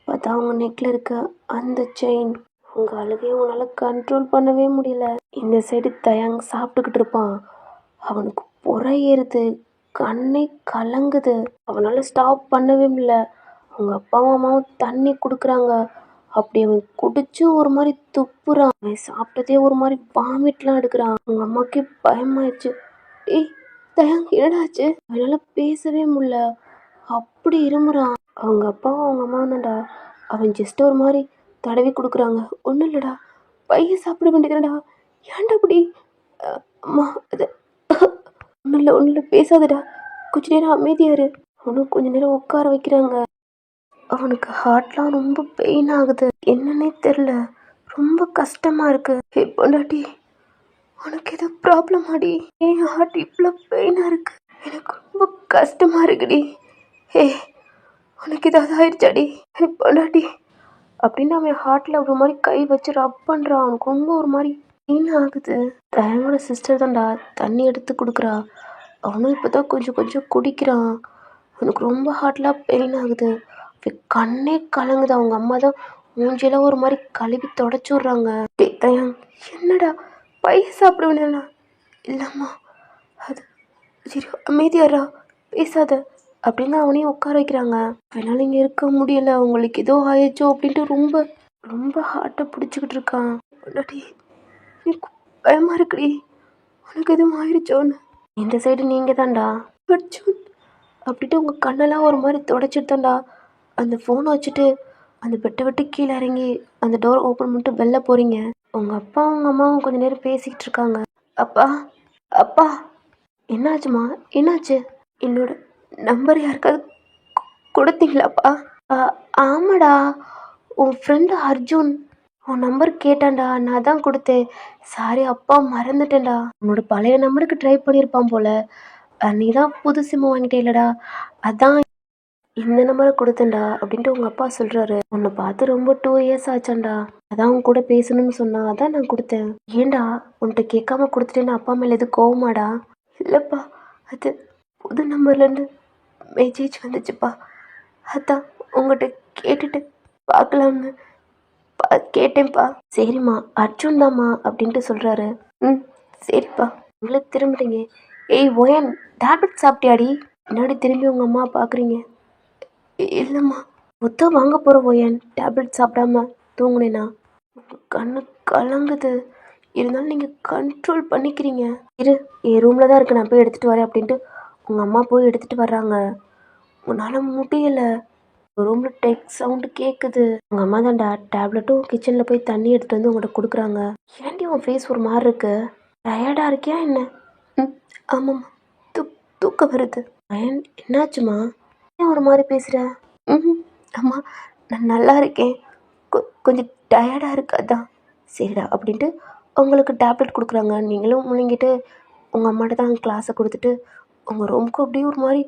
பார்த்தா அவங்க நெக்கில் இருக்க அந்த செயின். உங்கள் அழுகையை உங்களால் கண்ட்ரோல் பண்ணவே முடியல. இந்த சைடு தயாங் சாப்பிட்டுக்கிட்டு இருப்பான். அவனுக்கு புறை ஏறுது, கண்ணே கலங்குது. அவனால் ஸ்டாப் பண்ணவே முடியல. அவங்க அப்பாவும் அம்மாவும் தண்ணி கொடுக்குறாங்க. அப்படி அவன் குடிச்சு ஒரு மாதிரி துப்புறான். அவன் சாப்பிட்டதே ஒரு மாதிரி வாமிட்லாம் எடுக்கிறான். அவங்க அம்மாவுக்கே பயமாயிடுச்சு. ஏய் தயாங், என்னடாச்சு? அவனால் பேசவே முடியல, அப்படி இருமுறான். அவங்க அப்பாவும் அவங்க அம்மாவும் தான்டா அவன் ஜஸ்ட் ஒரு மாதிரி தடவி கொடுக்குறாங்க. ஒன்றும் இல்லைடா, பையன் சாப்பிட வேண்டியதுடா, ஏன்டா அப்படி? அம்மா அது ஒன்றும் இல்லை பேசாதடா, கொஞ்ச நேரம் அமைதியாரு. அவனும் கொஞ்ச நேரம் உட்கார வைக்கிறாங்க. அவனுக்கு ஹார்ட்லாம் ரொம்ப பெயின் ஆகுது, என்னன்னே தெரில, ரொம்ப கஷ்டமாக இருக்கு. ஹே பொண்டாட்டி, உனக்கு ஏதோ ப்ராப்ளம் ஆடி? என் ஹார்ட் இவ்வளோ பெயினாக இருக்கு, எனக்கு ரொம்ப கஷ்டமாக இருக்குடி. ஹே உனக்கு ஏதாவது ஆயிடுச்சாடி? ஹே பொண்டாட்டி அப்படின்னு அவன் ஹார்ட்டில் ஒரு மாதிரி கை வச்சு ரப் பண்ணுறான். அவனுக்கு ரொம்ப ஒரு மாதிரி பெயின் ஆகுது. தயனோட சிஸ்டர் தான்டா தண்ணி எடுத்து கொடுக்குறா. அவனும் இப்போ தான் கொஞ்சம் குடிக்கிறான். அவனுக்கு ரொம்ப ஹார்ட்லாம் பெயின் ஆகுது. கண்ணே கலங்குது. அவங்க அம்மா தான் மூஞ்சியெல்லாம் ஒரு மாதிரி கழுவி தொடச்சி விட்றாங்க. தயாங், என்னடா பையன் சாப்பிட வேண்டியதுனா? இல்லைம்மா அது சரி, அமைதியாரா, பேசாத அப்படின்னு அவனையும் உட்கார வைக்கிறாங்க. அதனால இங்கே இருக்க முடியலை, அவங்களுக்கு ஏதோ ஆயிடுச்சோ அப்படின்ட்டு ரொம்ப ஹார்ட்டை பிடிச்சிக்கிட்டு இருக்கான். பொண்டாட்டி எனக்கு பயமாக இருக்குடி, உனக்கு எதுவும் ஆயிடுச்சோன்னு. இந்த சைடு நீங்கள் தான்டா அர்ஜுன் அப்படின்ட்டு உங்கள் கண்ணெல்லாம் ஒரு மாதிரி தொடச்சிட்டு தான்டா அந்த ஃபோனை வச்சுட்டு அந்த பெட்டை விட்டு கீழே இறங்கி அந்த டோர் ஓப்பன் பண்ணிட்டு வெளில போகிறீங்க. உங்கள் அப்பா உங்கள் அம்மாவும் கொஞ்சம் நேரம் பேசிக்கிட்டு இருக்காங்க. அப்பா அப்பா என்னாச்சுமா? என்னாச்சு? என்னோட நம்பர் யாருக்காவது கொடுத்தீங்களாப்பா? ஆ, ஆமாடா. உன் ஃப்ரெண்டு அர்ஜுன் உன் நம்பர் கேட்டான்டா. நான் தான் கொடுத்தேன். சாரி அப்பா, மறந்துட்டேன்டா. உன்னோட பழைய நம்பருக்கு ட்ரை பண்ணியிருப்பான் போல. நீ தான் புது சிம் வாங்கிட்டேலடா, அதான் இந்த நம்பரை கொடுத்தேன்டா அப்படின்ட்டு உங்கள் அப்பா சொல்கிறாரு. உன்னை பார்த்து ரொம்ப 2 இயர்ஸ் ஆச்சான்டா, அதான் உன் கூட பேசணும்னு சொன்னா, அதான் நான் கொடுத்தேன். ஏன்டா உன்கிட்ட கேட்காம கொடுத்துட்டேன்னு அப்பா மேலே எது கோவமாடா? இல்லைப்பா, அது புது நம்பர்லேருந்து மெசேஜ் வந்துச்சுப்பா, அதான் உங்கள்கிட்ட கேட்டுட்டு பார்க்கலாம்னு கேட்டேன்ப்பா. சரிம்மா, அர்ஜுன் தாம்மா அப்படின்ட்டு சொல்கிறாரு. ம், சரிப்பா. உங்களை திரும்புறீங்க. ஏய் ஒயன், டேப்லெட் சாப்பிட்டியாடி? முன்னாடி திரும்பி உங்கள் அம்மா பார்க்குறீங்க. இல்லைம்மா. மொத்தம் வாங்க போகிற ஒயன், டேப்லெட் சாப்பிடாம தூங்குனேனா கண்ணு கலங்குது. இருந்தாலும் நீங்கள் கண்ட்ரோல் பண்ணிக்கிறீங்க. இரு, என் ரூமில் தான் இருக்கு, நான் போய் எடுத்துகிட்டு வரேன் அப்படின்ட்டு உங்கள் அம்மா போய் எடுத்துகிட்டு வர்றாங்க. உன்னால் முடியலை. ரூமில் டெக் சவுண்டு கேட்குது. உங்கள் அம்மா தான்டா டேப்லெட்டும் கிச்சனில் போய் தண்ணி எடுத்துகிட்டு வந்து உங்கள்கிட்ட கொடுக்குறாங்க. ஏன்டி உன் ஃபேஸ் ஒரு மாதிரி இருக்கு? டயர்டாக இருக்கியா என்ன? ம், ஆமாம்மா, தூக்கம் வருது. அயன், என்னாச்சுமா? ஏன் ஒரு மாதிரி பேசுகிற? ம், அம்மா, நான் நல்லா இருக்கேன். கொஞ்சம் டயர்டாக இருக்கு, அதான். சரிடா அப்படின்ட்டு உங்களுக்கு டேப்லெட் கொடுக்குறாங்க. நீங்களும் முழுங்கிட்டு உங்கள் அம்மாட்ட தான் கிளாஸை கொடுத்துட்டு உங்கள் ரூமுக்கு அப்படியே ஒரு மாதிரி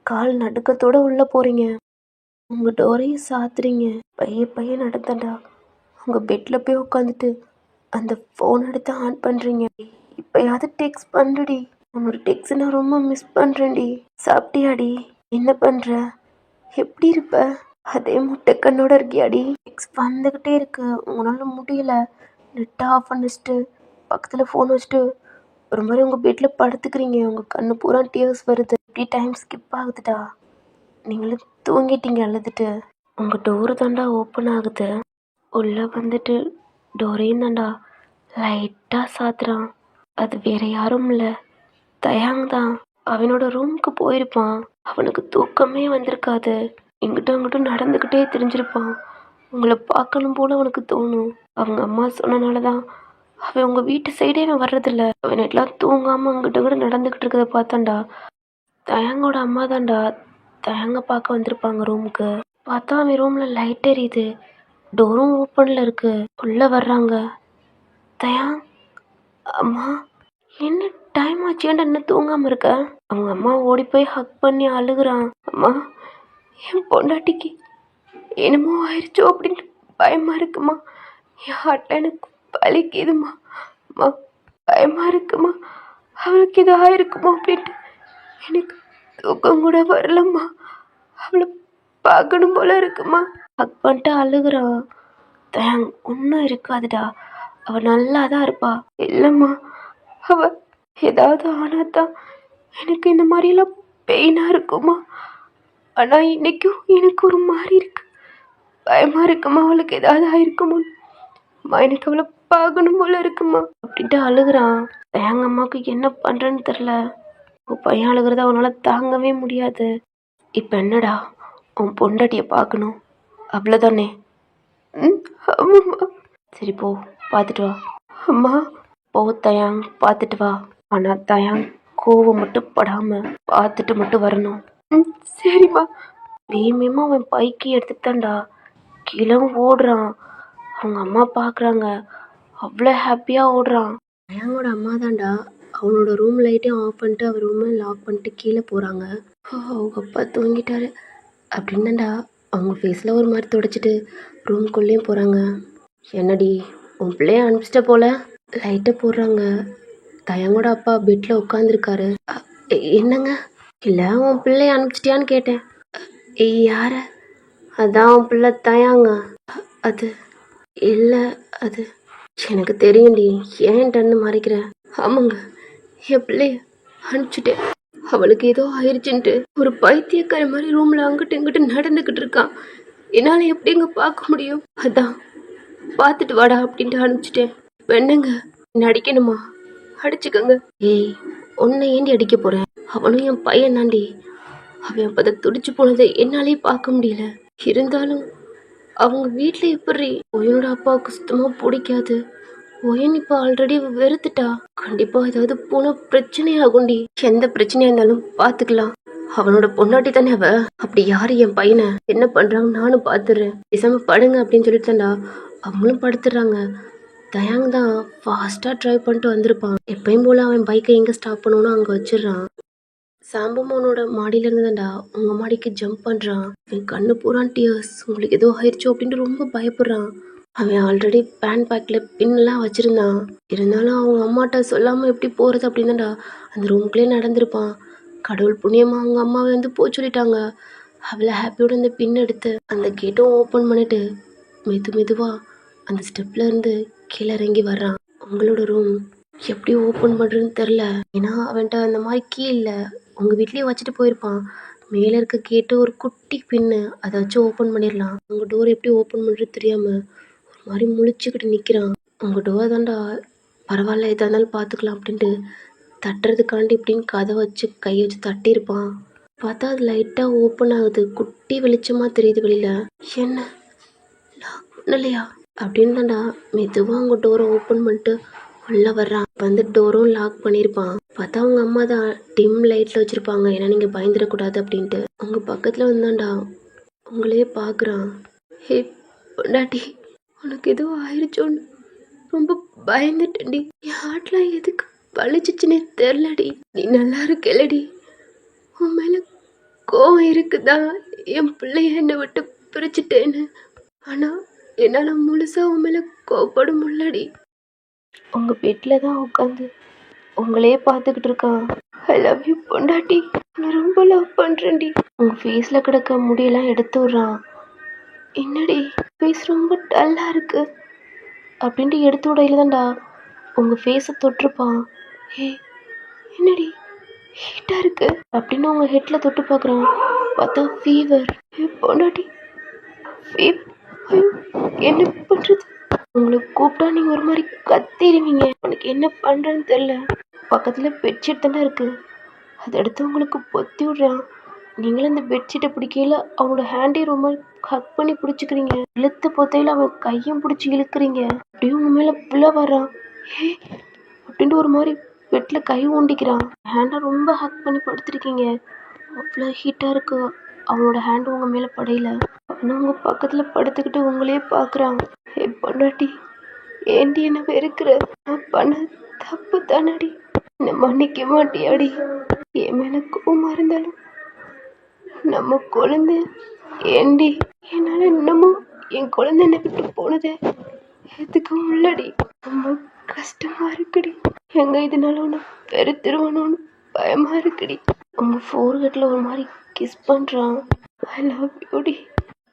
கால் நடுக்கத்தோடு உள்ளே போகிறீங்க. உங்கள் டோரையும் சாத்துறீங்க. பையன் நடந்தண்டா உங்கள் பெட்டில் போய் உட்காந்துட்டு அந்த ஃபோன் எடுத்து ஆன் பண்ணுறீங்க. இப்போயாவது டெக்ஸ்ட் பண்ணுடி. உன்னோட டெக்ஸ்ட் நான் ரொம்ப மிஸ் பண்ணுறேன்டி. சாப்பிட்டியாடி? என்ன பண்ணுற? எப்படி இருப்ப? அதே முட்டை கண்ணோட இருக்கியாடி? டெக்ஸ்ட் வந்துக்கிட்டே இருக்கு, உங்களால் முடியல. நெட்டை ஆஃப் பண்ணி வச்சுட்டு பக்கத்தில் ஃபோன் வச்சுட்டு ஒரு மாதிரி உங்கள் பெட்டில் படுத்துக்கிறீங்க. உங்கள் கண்ணு பூரா டியர்ஸ் வருது. இப்படி டைம் ஸ்கிப் ஆகுதுடா. நீங்களும் தூங்கிட்டீங்க அழுதுட்டு. உங்கள் டோரு தாண்டா ஓப்பன் ஆகுது. உள்ளே வந்துட்டு டோரையும் தாண்டா லைட்டாக சாத்துறான். அது வேற யாரும் இல்லை, தயாங் தான். அவனோட ரூமுக்கு போயிருப்பான். அவனுக்கு தூக்கமே வந்திருக்காது. இங்கிட்டும் அங்கிட்டும் நடந்துக்கிட்டே தெரிஞ்சிருப்பான். உங்களை பார்க்கணும் போல அவனுக்கு தோணும். அவங்க அம்மா சொன்னனால தான் அவன் உங்கள் வீட்டு சைடே அவன் வர்றதில்ல. அவன் எல்லாம் தூங்காமல் அங்கிட்ட அங்கிட்ட நடந்துக்கிட்டு இருக்கிறத பார்த்தான்டா. தயாங்கோட அம்மா தான்டா தயாங்க பார்க்க வந்திருப்பாங்க ரூமுக்கு. பார்த்தா அவன் ரூமில் லைட் எரியுது, டோரும் ஓப்பனில் இருக்கு. உள்ளே வர்றாங்க. தயாங், அம்மா, என்ன டைம் ஆச்சு, ஏன்டா இன்னும் தூங்காமல் இருக்க? அவங்க அம்மா ஓடி போய் ஹக் பண்ணி அழுகுறான். அம்மா, என் பொண்டாட்டிக்கு என்னமோ ஆயிடுச்சோ அப்படின்ட்டு பயமாக இருக்குமா. என் ஹார்ட்டில் எனக்கு வலிக்குதுமா. அம்மா, பயமாக இருக்குமா, அவளுக்கு இது ஆயிருக்குமோ அப்படின்ட்டு எனக்கு தூக்கம் கூட வரலம்மா. அவளை பார்க்கணும் போல இருக்குமா. ஹக் பண்ணிட்டு அழுகுறான். தயாங், ஒன்றும் இருக்காதுடா, அவள் நல்லா தான் இருப்பா. இல்லைம்மா, அவள் ஏதாவது ஆனாதான் எனக்கு இந்த மாதிரிலாம் பெயினாக இருக்குமா. ஆனால் இன்னைக்கும் எனக்கு ஒரு மாதிரி இருக்கு, பயமாக இருக்குமா. அவளுக்கு ஏதாவது ஆயிருக்குமோ. அம்மா, எனக்கு அவளை பார்க்கணும் போல இருக்குமா அப்படின்ட்டு அழுகுறான். எங்கள் அம்மாவுக்கு என்ன பண்ணுறேன்னு தெரில. உன் பையன் அழுகிறத அவனால் தாங்கவே முடியாது. இப்போ என்னடா, உன் பொண்டாட்டியை பார்க்கணும் அவ்வளோதானே? ம், ஆமாம்மா. சரி போ, பார்த்துட்டு வா. அம்மா, போ தயாங், பார்த்துட்டு வா. ஆனால் தயாங் கோவம் மட்டும் படாமல் பார்த்துட்டு மட்டும் வரணும். ம், சரிம்மா. வேகமாக அவன் பைக்கி எடுத்துட்டான்டா கீழே ஓடுறான். அவங்க அம்மா பார்க்குறாங்க, அவ்வளோ ஹாப்பியாக ஓடுறான். தயாங்கோட அம்மா தான்டா அவனோட ரூம் லைட்டையும் ஆஃப் பண்ணிட்டு அவர் ரூமை லாக் பண்ணிட்டு கீழே போகிறாங்க. அவங்க அப்பா தூங்கிட்டாரு அப்படின்னாண்டா அவங்க ஃபேஸில் ஒரு மாதிரி தொடச்சிட்டு ரூம்குள்ளேயும் போகிறாங்க. என்னடி, உன் பிள்ளைய அனுப்பிச்சிட்ட போல? லைட்டை போடுறாங்க. தயாங்கோட அப்பா பெட்டில் உட்காந்துருக்காரு. என்னங்க? இல்லை, உன் பிள்ளைய அனுப்பிச்சிட்டியான்னு கேட்டேன். யார? அதான் உன் பிள்ளை தயாங்க. அது இல்லை, அது எனக்கு தெரியும்டி, ஏன்டன்னு மறைக்கிறேன். ஆமாங்க, என் பிள்ளைய அனுப்பிச்சிட்டேன். அவளுக்கு ஏதோ ஆயிடுச்சுன்ட்டு ஒரு பைத்தியக்கார மாதிரி ரூமில் அங்கிட்டு இங்கிட்டு நடந்துக்கிட்டு இருக்கான். என்னால் எப்படிங்க பார்க்க முடியும்? அதான் பார்த்துட்டு வாடா அப்படின்ட்டு அனுப்பிச்சிட்டேன். என்னங்க, என்ன அடிக்கணுமா? அடிச்சுக்கோங்க. ஏய், உன்னை ஏண்டி அடிக்க போகிறேன்? அவனும் என் பையன் தாண்டி. அவன் அப்போ துடிச்சு போனதை என்னாலே பார்க்க முடியல. இருந்தாலும் அவங்க வீட்டில் எப்படி என்னோட அப்பாவுக்கு சுத்தமாக பிடிக்காது. ஒயன் இப்போ ஆல்ரெடி வெறுத்துட்டா. கண்டிப்பாக ஏதாவது போனால் பிரச்சனை ஆகும்டி. எந்த பிரச்சனையாக இருந்தாலும் பார்த்துக்கலாம். அவனோட பொண்டாட்டி தானே அவ. அப்படி யாரு என் பையனை என்ன பண்ணுறாங்க நானும் பார்த்துடுறேன். பேசாம படுங்க அப்படின்னு சொல்லிட்டு தான்டா அவங்களும் படுத்துடுறாங்க. தயாங் தான் ஃபாஸ்ட்டாக ட்ரைவ் பண்ணிட்டு வந்திருப்பான். எப்பயும் போல் அவன் பைக்கை எங்கே ஸ்டாப் பண்ணணும்னு அங்கே வச்சிடுறான். சாம்பமோனோட மாடியிலேருந்து தான்டா உங்கள் மாடிக்கு ஜம்ப் பண்ணுறான். என் கண்ணு பூரான் டியர்ஸ். உங்களுக்கு ஏதோ ஆயிடுச்சோ அப்படின்ட்டு ரொம்ப பயப்படுறான். அவன் ஆல்ரெடி பேண்ட் பேக்கில் பின்னெல்லாம் வச்சுருந்தான். இருந்தாலும் அவங்க அம்மாட்ட சொல்லாமல் எப்படி போகிறது அப்படின்னாடா அந்த ரூம்குள்ளே நடந்திருப்பான். கடவுள் புண்ணியமாக அவங்க அம்மாவை வந்து போய் சொல்லிட்டாங்க. அவளை ஹாப்பியோட அந்த பின் எடுத்து அந்த கேட்டும் ஓப்பன் பண்ணிட்டு மெதுவாக அந்த ஸ்டெப்ல இருந்து கீழே இறங்கி வர்றான். உங்களோட ரூம் எப்படி ஓப்பன் பண்ணுறதுன்னு தெரில. ஏன்னா அவன்கிட்ட அந்த மாதிரி கீ இல்லை. உங்கள் வீட்லேயே வச்சுட்டு போயிருப்பான். மேலே இருக்க கேட்டு ஒரு குட்டி பின்னு அதை வச்சு ஓப்பன் பண்ணிடலாம். உங்கள் டோர் எப்படி ஓப்பன் பண்ணுறது தெரியாமல் ஒரு மாதிரி முழிச்சுக்கிட்டு நிற்கிறான். உங்கள் டோர் தான்டா பரவாயில்ல எதாக இருந்தாலும் பார்த்துக்கலாம் அப்படின்ட்டு தட்டுறதுக்காண்டி இப்படின்னு கதை வச்சு கை வச்சு தட்டியிருப்பான். பார்த்தா அது லைட்டாக ஓப்பன் ஆகுது. குட்டி வெளிச்சமாக தெரியுது வெளியில். என்ன இல்லையா அப்படின்னு தான்டா மெதுவாக அவங்க டோரை ஓப்பன் பண்ணிட்டு உள்ளே வர்றான். வந்து டோரும் லாக் பண்ணியிருப்பான். பார்த்தா அவங்க அம்மா தான் டிம் லைட்டில் வச்சுருப்பாங்க. ஏன்னா நீங்கள் பயந்துடக்கூடாது அப்படின்ட்டு. உங்கள் பக்கத்தில் வந்தாண்டா உங்களையே பார்க்குறான். ஹே பொண்டாட்டி, உனக்கு ஏதோ ஆயிடுச்சோன்னு ரொம்ப பயந்துட்டேன்டி. என் ஹார்ட்லாம் எதுக்கு வலிச்சிச்சுன்னே தெரிலடி. நீ நல்லா இருக்கலடி. உன் மேலே கோவம் இருக்குதா என் பிள்ளைய என்னை விட்டு பிரிச்சுட்டேன்னு. ஆனால் என்னால் முழுசாக உன் மேலே கோவப்பட முடியலடி. உங்கள் பெட்டில் தான் உட்காந்து உங்களையே பார்த்துக்கிட்டு இருக்கான். ஐ லவ் யூ பொண்டாட்டி. நான் ரொம்ப லவ் பண்ணுறேன்டி. உங்கள் ஃபேஸில் கிடக்க முடியெல்லாம் எடுத்து விட்றான். என்னடி ஃபேஸ் ரொம்ப டல்லாக இருக்குது அப்படின்ட்டு எடுத்து விடையில தான்டா உங்கள் ஃபேஸை தொட்டிருப்பான். ஏ என்னடி ஹீட்டாக இருக்கு அப்படின்னு உங்கள் ஹெட்டில் தொட்டு பார்க்குறான். பார்த்தா ஃபீவர். ஏ பொண்டாட்டி என்ன பண்ணுறது? உங்களை கூப்பிட்டா நீங்கள் ஒரு மாதிரி கத்திடுவீங்க. உனக்கு என்ன பண்ணுறேன்னு தெரில. பக்கத்தில் பெட்ஷீட் தானே இருக்குது. அதை எடுத்து உங்களுக்கு பொத்தி விட்றான். நீங்களும் அந்த பெட்ஷீட்டை பிடிக்கையில் அவனோட ஹேண்டே ரொம்ப ஹக் பண்ணி பிடிச்சிக்கிறீங்க. இழுத்து பொத்தையில் அவன் கையும் பிடிச்சி இழுக்கிறீங்க. அப்படியே உங்கள் மேலே புள்ள வர்றான். ஏ அப்படின்ட்டு ஒரு மாதிரி பெட்டில் கை ஊண்டிக்கிறான். ஹேண்டை ரொம்ப ஹக் பண்ணி படுத்துருக்கீங்க. அவ்வளோ ஹீட்டாக இருக்கு. அவனோட ஹேண்டு உங்கள் மேலே படையில. ஆனால் உங்கள் பக்கத்தில் படுத்துக்கிட்டு உங்களையே பார்க்குறான். ஏ பொண்டாட்டி, ஏண்டி என்ன வெறுக்கிற? நான் பண்ண தப்பு தானடி. என்னை மன்னிக்க மாட்டியாடி? என் மேலே கோவமாக இருந்தாலும் நம்ம குழந்தை ஏண்டி என்னால் இன்னமும் என் குழந்தை என்னை விட்டு போனதே எதுக்கு உள்ளடி. ரொம்ப கஷ்டமா இருக்குடி. எங்க இதனால ஒன்று வெறுத்துருவானோன்னு பயமா இருக்குடி. உங்க ஃபோர்ஹெட்ல ஒரு மாதிரி கிஸ் பண்றான். ஐ லவ் யூடி.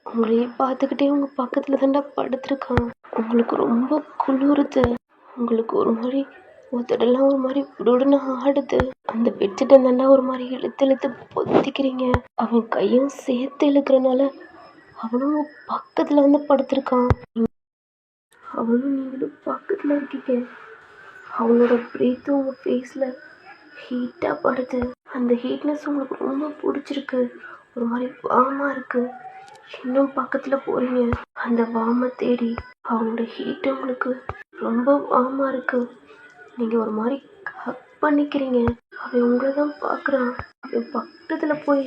உங்களையே பார்த்துக்கிட்டே உங்க பக்கத்துல தாண்டா படுத்திருக்கான். உங்களுக்கு ரொம்ப குளிருது. உங்களுக்கு ஒரு மாதிரி உதடெல்லாம் ஒரு மாதிரி விடுன்னு ஆடுது. அந்த பெட்ஷீட்டை தாண்டா ஒரு மாதிரி இழுத்து பொத்திக்கிறீங்க. அவன் கையும் சேர்த்து இழுக்கிறனால அவனும் பக்கத்துல வந்து படுத்திருக்கான். அவனும் நீங்களும் பக்கத்துல இருக்கீங்க. அவனோட பிரீத்தும் உங்கள் ஃபேஸில் ஹீட்டாக படுது. அந்த ஹீட்னஸ் உங்களுக்கு ரொம்ப பிடிச்சிருக்கு. ஒரு மாதிரி வார்மாக இருக்குது. இன்னும் பக்கத்தில் போகிறீங்க. அந்த வார்மை தேடி அவனோட ஹீட்டு உங்களுக்கு ரொம்ப வார்மாக இருக்குது. நீங்கள் ஒரு மாதிரி ஹக் பண்ணிக்கிறீங்க. அவன் உங்களை தான் பார்க்குறான். அவன் பக்கத்தில் போய்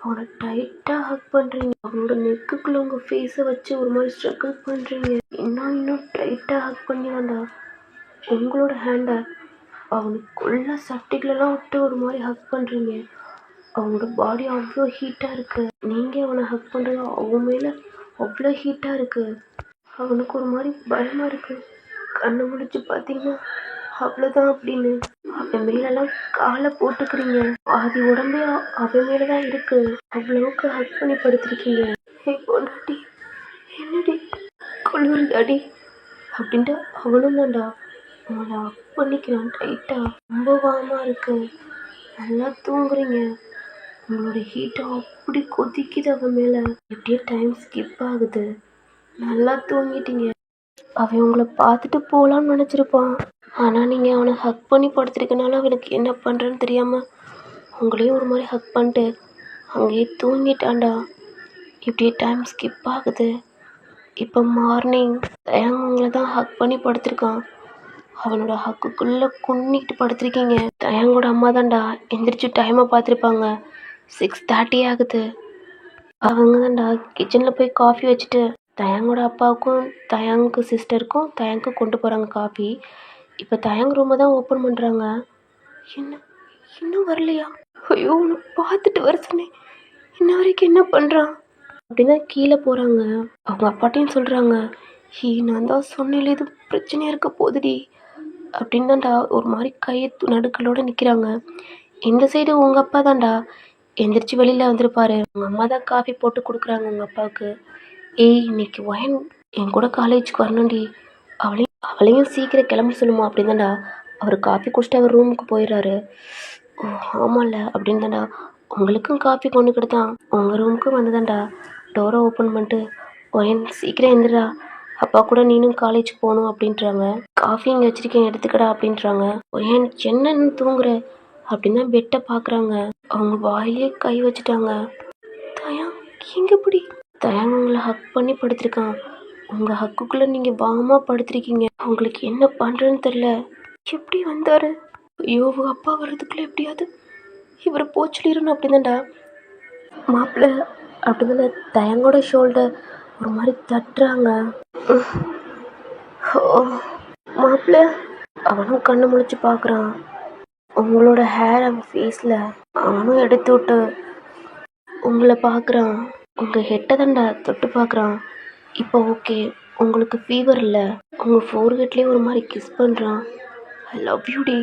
அவனை டைட்டாக ஹக் பண்ணுறீங்க. அவனோட நெக்குக்குள்ளே உங்கள் ஃபேஸை வச்சு ஒரு மாதிரி ஸ்ட்ரகிள் பண்ணுறீங்க. இன்னும் டைட்டாக ஹக் பண்ணிடாண்டா உங்களோட ஹேண்டை அவனுக்குள்ள சட்டிகளெல்லாம் விட்டு ஒரு மாதிரி ஹக் பண்ணுறீங்க. அவனோட பாடி அவ்வளோ ஹீட்டாக இருக்குது. நீங்கள் அவனை ஹக் பண்ணுறது அவன் மேலே அவ்வளோ ஹீட்டாக இருக்குது. அவனுக்கு ஒரு மாதிரி பயமாக இருக்குது. கண்ணை முடிச்சு பார்த்தீங்கன்னா அவ்வளோதான் அப்படின்னு அவன் மேலெல்லாம் காலை போட்டுக்கிறீங்க. பாதி உடம்பே அவன் மேலே தான் இருக்குது. அவ்வளோவுக்கு ஹக் பண்ணி படுத்திருக்கீங்க. ஹே பொண்டாட்டி, என்னடி குளிருதாடி அப்படின்ட்டு அவனும் தான்டா உங்களை ஹக் பண்ணிக்கிறான் டைட்டாக. ரொம்ப வார்மாக இருக்கு. நல்லா தூங்குறீங்க. உங்களோட ஹீட்டை அப்படி கொதிக்குது அவன் மேலே. எப்படியே டைம் ஸ்கிப் ஆகுது. நல்லா தூங்கிட்டீங்க. அவன் உங்களை பார்த்துட்டு போகலான்னு நினச்சிருப்பான். ஆனால் நீங்கள் அவனை ஹக் பண்ணி படுத்துருக்கனால அவனுக்கு என்ன பண்ணுறேன்னு தெரியாமல் உங்களையும் ஒரு மாதிரி ஹக் பண்ணிட்டு அங்கேயே தூங்கிட்டான்டா. இப்படியே டைம் ஸ்கிப் ஆகுது. இப்போ மார்னிங் தயாங் உங்களை தான் ஹக் பண்ணி படுத்திருக்கான். அவனோட ஹக்குக்குள்ளே குன்னிக்கிட்டு படுத்திருக்கீங்க. தயங்கோட அம்மா தான்டா எந்திரிச்சு டைமை பார்த்துருப்பாங்க. 6:30 ஆகுது. அவங்க தான்டா கிச்சனில் போய் காஃபி வச்சுட்டு தயங்கோட அப்பாவுக்கும் தயங்கு சிஸ்டருக்கும் தயங்கு கொண்டு போகிறாங்க காஃபி. இப்போ தயங்கு ரூமை தான் ஓப்பன் பண்ணுறாங்க. என்ன இன்னும் வரலையா? ஐயோ உன்னை பார்த்துட்டு வர சொன்னேன், இன்ன வரைக்கும் என்ன பண்ணுறான் அப்படின்னா கீழே போகிறாங்க. அவங்க அப்பாட்டையும் சொல்கிறாங்க, நான் தான் சொன்னேன் இது பிரச்சனையாக இருக்க போகுதுடி அப்படின்னு தான்டா ஒரு மாதிரி கையை நடுக்களோடு நிற்கிறாங்க. இந்த சைடு உங்கள் அப்பா தான்டா எந்திரிச்சு வெளியில் வந்திருப்பாரு. உங்கள் அம்மா தான் காஃபி போட்டு கொடுக்குறாங்க உங்கள் அப்பாவுக்கு. இன்னைக்கு ஒயன் என் கூட காலேஜுக்கு வரணும்டி, அவளையும் சீக்கிரம் கிளம்ப சொல்லுமா அப்படின்னு தான்டா அவர் காஃபி குடிச்சிட்டு அவர் ரூமுக்கு போயிடுறாரு. ஓ ஆமாம்ல அப்படின்னு தான்டா உங்களுக்கும் காஃபி கொண்டு கொடுத்தான் உங்கள் ரூமுக்கும் வந்துதான்டா டோரை ஓப்பன் பண்ணிட்டு ஒயன் சீக்கிரம் எழுந்துடா, அப்பா கூட நீனும் காலேஜ் போகணும் அப்படின்றாங்க. காஃபி இங்கே வச்சிருக்கேன் எடுத்துக்கடா அப்படின்றாங்க. ஒயன் என்னன்னு தூங்குற அப்படின்னு தான் பெட்டை பார்க்குறாங்க. அவங்க வாயிலே கை வச்சுட்டாங்க. தயாங் எங்கே பிடி தயாங் உங்களை ஹக் பண்ணி படுத்திருக்கான். உங்கள் ஹக்குக்குள்ளே நீங்கள் பாவமாக படுத்திருக்கீங்க. உங்களுக்கு என்ன பண்ணுறேன்னு தெரில. எப்படி வந்தார்? ஐயோ அப்பா வர்றதுக்குள்ளே எப்படியாவது இவரை போச்சுலிடணும் அப்படிதான்டா மாப்பிள்ளை அப்படிதானே தயங்கோட ஷோல்டர் ஒரு மாதிரி தட்டுறாங்க. மாப்பிள்ளை அவனும் கண்ணு முழிச்சு பார்க்குறான். உங்களோட ஹேர் அவன் ஃபேஸில் அவனும் எடுத்து விட்டு உங்களை பார்க்குறான். உங்கள் ஹெட்டை தான்டா தொட்டு பார்க்குறான். இப்போ ஓகே உங்களுக்கு ஃபீவர் இல்லை. உங்கள் ஃபோர்ஹெட்லேயே ஒரு மாதிரி கிஸ் பண்ணுறான். ஐ லவ் யூ டி.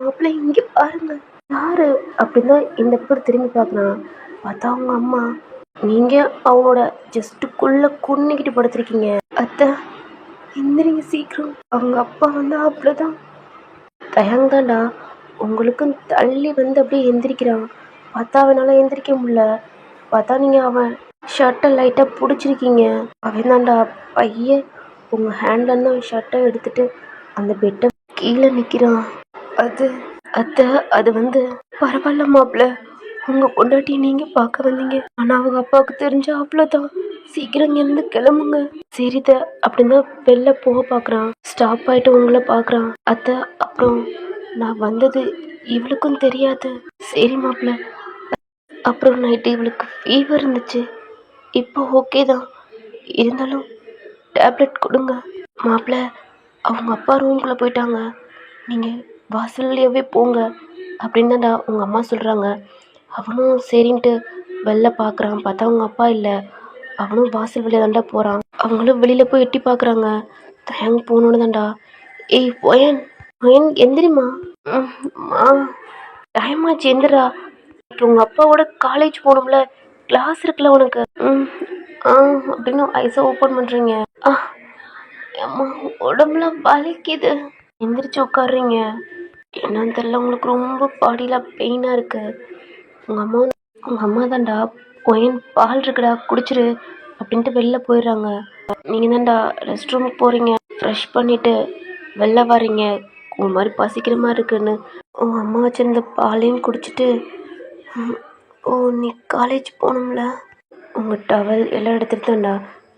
மாப்பிள்ளை இங்கே பாருங்க யாரு அப்படின்னா இந்த பேர் திரும்பி பார்க்குறான். பார்த்தா அவங்க அம்மா. நீங்கள் அவனோட ஜஸ்ட்டுக்குள்ளே குன்னிக்கிட்டு படுத்திருக்கீங்க. அத்தை எந்திரிங்க சீக்கிரம், அவங்க அப்பா வந்தா அவ்வளோதான். தயங் தான்டா உங்களுக்கும் தள்ளி வந்து அப்படியே எந்திரிக்கிறான். பார்த்தா அவனால் எந்திரிக்க முடியல. பார்த்தா நீங்கள் அவன் ஷர்ட்டை லைட்டாக பிடிச்சிருக்கீங்க. அவன் தான்டா பையன் உங்கள் ஹேண்ட்லேருந்து அவன் ஷர்ட்டை எடுத்துட்டு அந்த பெட்டை கீழே நிற்கிறான். அத்தை அது வந்து பரவாயில்ல மாப்பிள்ள, உங்கள் பொண்டாட்டியை நீங்கள் பார்க்க வந்தீங்க, ஆனால் அவங்க அப்பாவுக்கு தெரிஞ்சா அவ்வளோதான், சீக்கிரம் இருந்து கிளம்புங்க. சரித அப்படின்னு வெளில போக பார்க்குறான். ஸ்டாப் ஆகிட்டு உங்களை பார்க்குறான். அத்தை அப்புறம் நான் வந்தது இவளுக்கும் தெரியாது. சரி மாப்பிள்ள. அப்புறம் நைட்டு இவளுக்கு ஃபீவர் இருந்துச்சு, இப்போ ஓகே தான், இருந்தாலும் டேப்லெட் கொடுங்க. மாப்பிள்ள அவங்க அப்பா ரூம்குள்ளே போயிட்டாங்க, நீங்கள் வாசல்லையாவே போங்க அப்படின்னு தான்டா உங்கள் அம்மா சொல்கிறாங்க. அவனும் சரின்ட்டு வெளில பார்க்குறான். பார்த்தா அவங்க அப்பா இல்லை. அவனும் வாசல் வெளியே தாண்டா போகிறான். அவங்களும் வெளியில் போய் எட்டி பார்க்குறாங்க. தயங் போனோன்னு தான்டா ஒயன் எந்திரிம்மா. டைம் ஆச்சு எந்திரா, உங்கள் அப்பாவோட காலேஜ் போகணும்ல, கிளாஸ் இருக்குல்ல உனக்கு. அப்படின்னு ஐஸை ஓப்பன் பண்ணுறீங்க. அம்மா உடம்புலாம் வலிக்குது. எந்திரிச்சு உட்காடுறீங்க. என்னன்னு தெரியல, உங்களுக்கு ரொம்ப பாடியில் பெயினாக இருக்குது. உங்கள் அம்மா தான்டா ஒயன் பால் இருக்குடா குடிச்சிரு அப்படின்ட்டு வெளில போயிடுறாங்க. நீங்கள் தான்டா ரெஸ்ட் ரூமுக்கு போகிறீங்க, ஃப்ரெஷ் பண்ணிவிட்டு வெளில வரீங்க. உங்கள் மாதிரி பசிக்கிற மாதிரி இருக்குன்னு உங்கள் அம்மா வச்சுருந்த பாலையும் குடிச்சிட்டு நீ காலேஜ் போகணும்ல, உங்கள் டவல் எல்லாம் எடுத்துகிட்டு தான்டா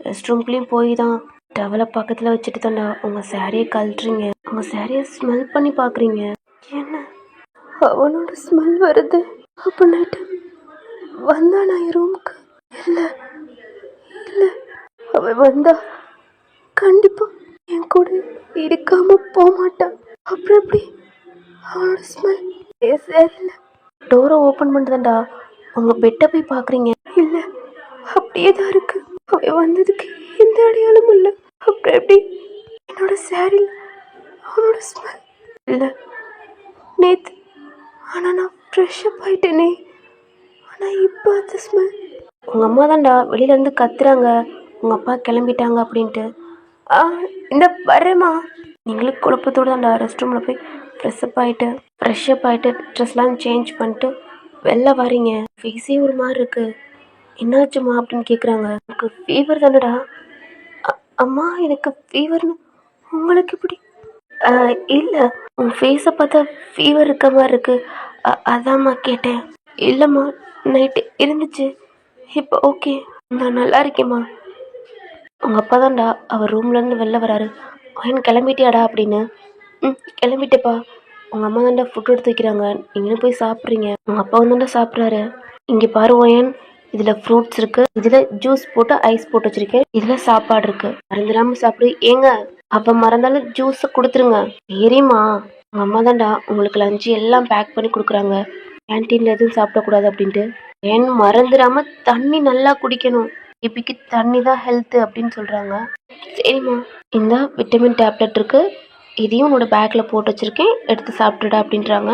ரெஸ்ட் ரூம்குள்ளேயும் போய் தான் டவலை பக்கத்தில் வச்சுட்டு தான்டா உங்கள் சாரியை கழட்டுறீங்க. உங்கள் சாரியை ஸ்மெல் பண்ணி பார்க்குறீங்க. என்ன அவனோட ஸ்மெல் வருது அப்படின்ட்டு வந்தானா என் ரூமுக்கு? இல்லை அவன் வந்தா கண்டிப்பாக என் கூட இருக்காம போக மாட்டான். அப்புறம் எப்படி அவனோட ஸ்மெல் சரியில்லை. டோரை ஓப்பன் பண்ணுதாண்டா உங்கள் பெட்டை போய் பார்க்குறீங்க. இல்லை அப்படியே தான் இருக்கு, அவன் வந்ததுக்கு எந்த அடையாளமும் இல்லை. அப்புறம் எப்படி என்னோட சாரியில் அவனோட ஸ்மெல் இல்லை? நேற்று ஆனால் நான் ஃப்ரெஷ்ஷப் ஆகிட்டேனே, ஆனால் இப்போ அந்த ஸ்மெல். உங்கள் அம்மா தான்டா வெளியிலேருந்து கத்துறாங்க உங்கள் அப்பா கிளம்பிட்டாங்க அப்படின்ட்டு. இந்த வரேம்மா. நீங்களும் குழப்பத்தோடு தான்டா ரெஸ்ட் ரூமில் போய் ஃப்ரெஷ்ஷப் ஆகிட்டு ட்ரெஸ்லாம் சேஞ்ச் பண்ணிட்டு வெளில வரீங்க. ஃபேஸே ஒரு மாதிரி இருக்குது. என்னாச்சுமா அப்படின்னு கேட்குறாங்க. எனக்கு ஃபீவர் தானடா. அம்மா எனக்கு ஃபீவர்னு உங்களுக்கு எப்படி? இல்லை உங்கள் ஃபேஸை பார்த்தா ஃபீவர் இருக்க மாதிரி இருக்குது, அதாம்மா கேட்டேன். இல்லைம்மா நைட்டு இருந்துச்சு, இப்போ ஓகே, நான் நல்லா இருக்கேம்மா. உங்கள் அப்பா தான்டா அவர் ரூம்லேருந்து வெளில வராரு. ஒயன் கிளம்பிட்டியாடா அப்படின்னு. ம் கிளம்பிட்டேப்பா. உங்கள் அம்மா தாண்டா ஃபுட் எடுத்து வைக்கிறாங்க, நீங்களும் போய் சாப்பிட்றீங்க. உங்கள் அப்பா தாண்டா சாப்பிட்றாரு. இங்கே பாரு ஒயன், இதில் ஃப்ரூட்ஸ் இருக்குது, இதில் ஜூஸ் போட்டு ஐஸ் போட்டு வச்சுருக்கேன், இதில் சாப்பாடு இருக்குது, மறந்துடாமல் சாப்பிடு. ஏங்க அப்போ மறந்தாலும் ஜூஸை கொடுத்துருங்க. சரிம்மா. உங்கள் அம்மா தாண்டா உங்களுக்கு லஞ்சு எல்லாம் பேக் பண்ணி கொடுக்குறாங்க, கேன்டீனில் எதுவும் சாப்பிடக்கூடாது அப்படின்ட்டு. ஏன் மறந்துடாமல் தண்ணி நல்லா குடிக்கணும், பேபிக்கு தண்ணி தான் ஹெல்த்து அப்படின்னு சொல்கிறாங்க. சரிம்மா, இந்த விட்டமின் டேப்லெட் இருக்குது, இதையும் உன்னோட பேக்கில் போட்டு வச்சுருக்கேன், எடுத்து சாப்பிட்டுடா அப்படின்றாங்க.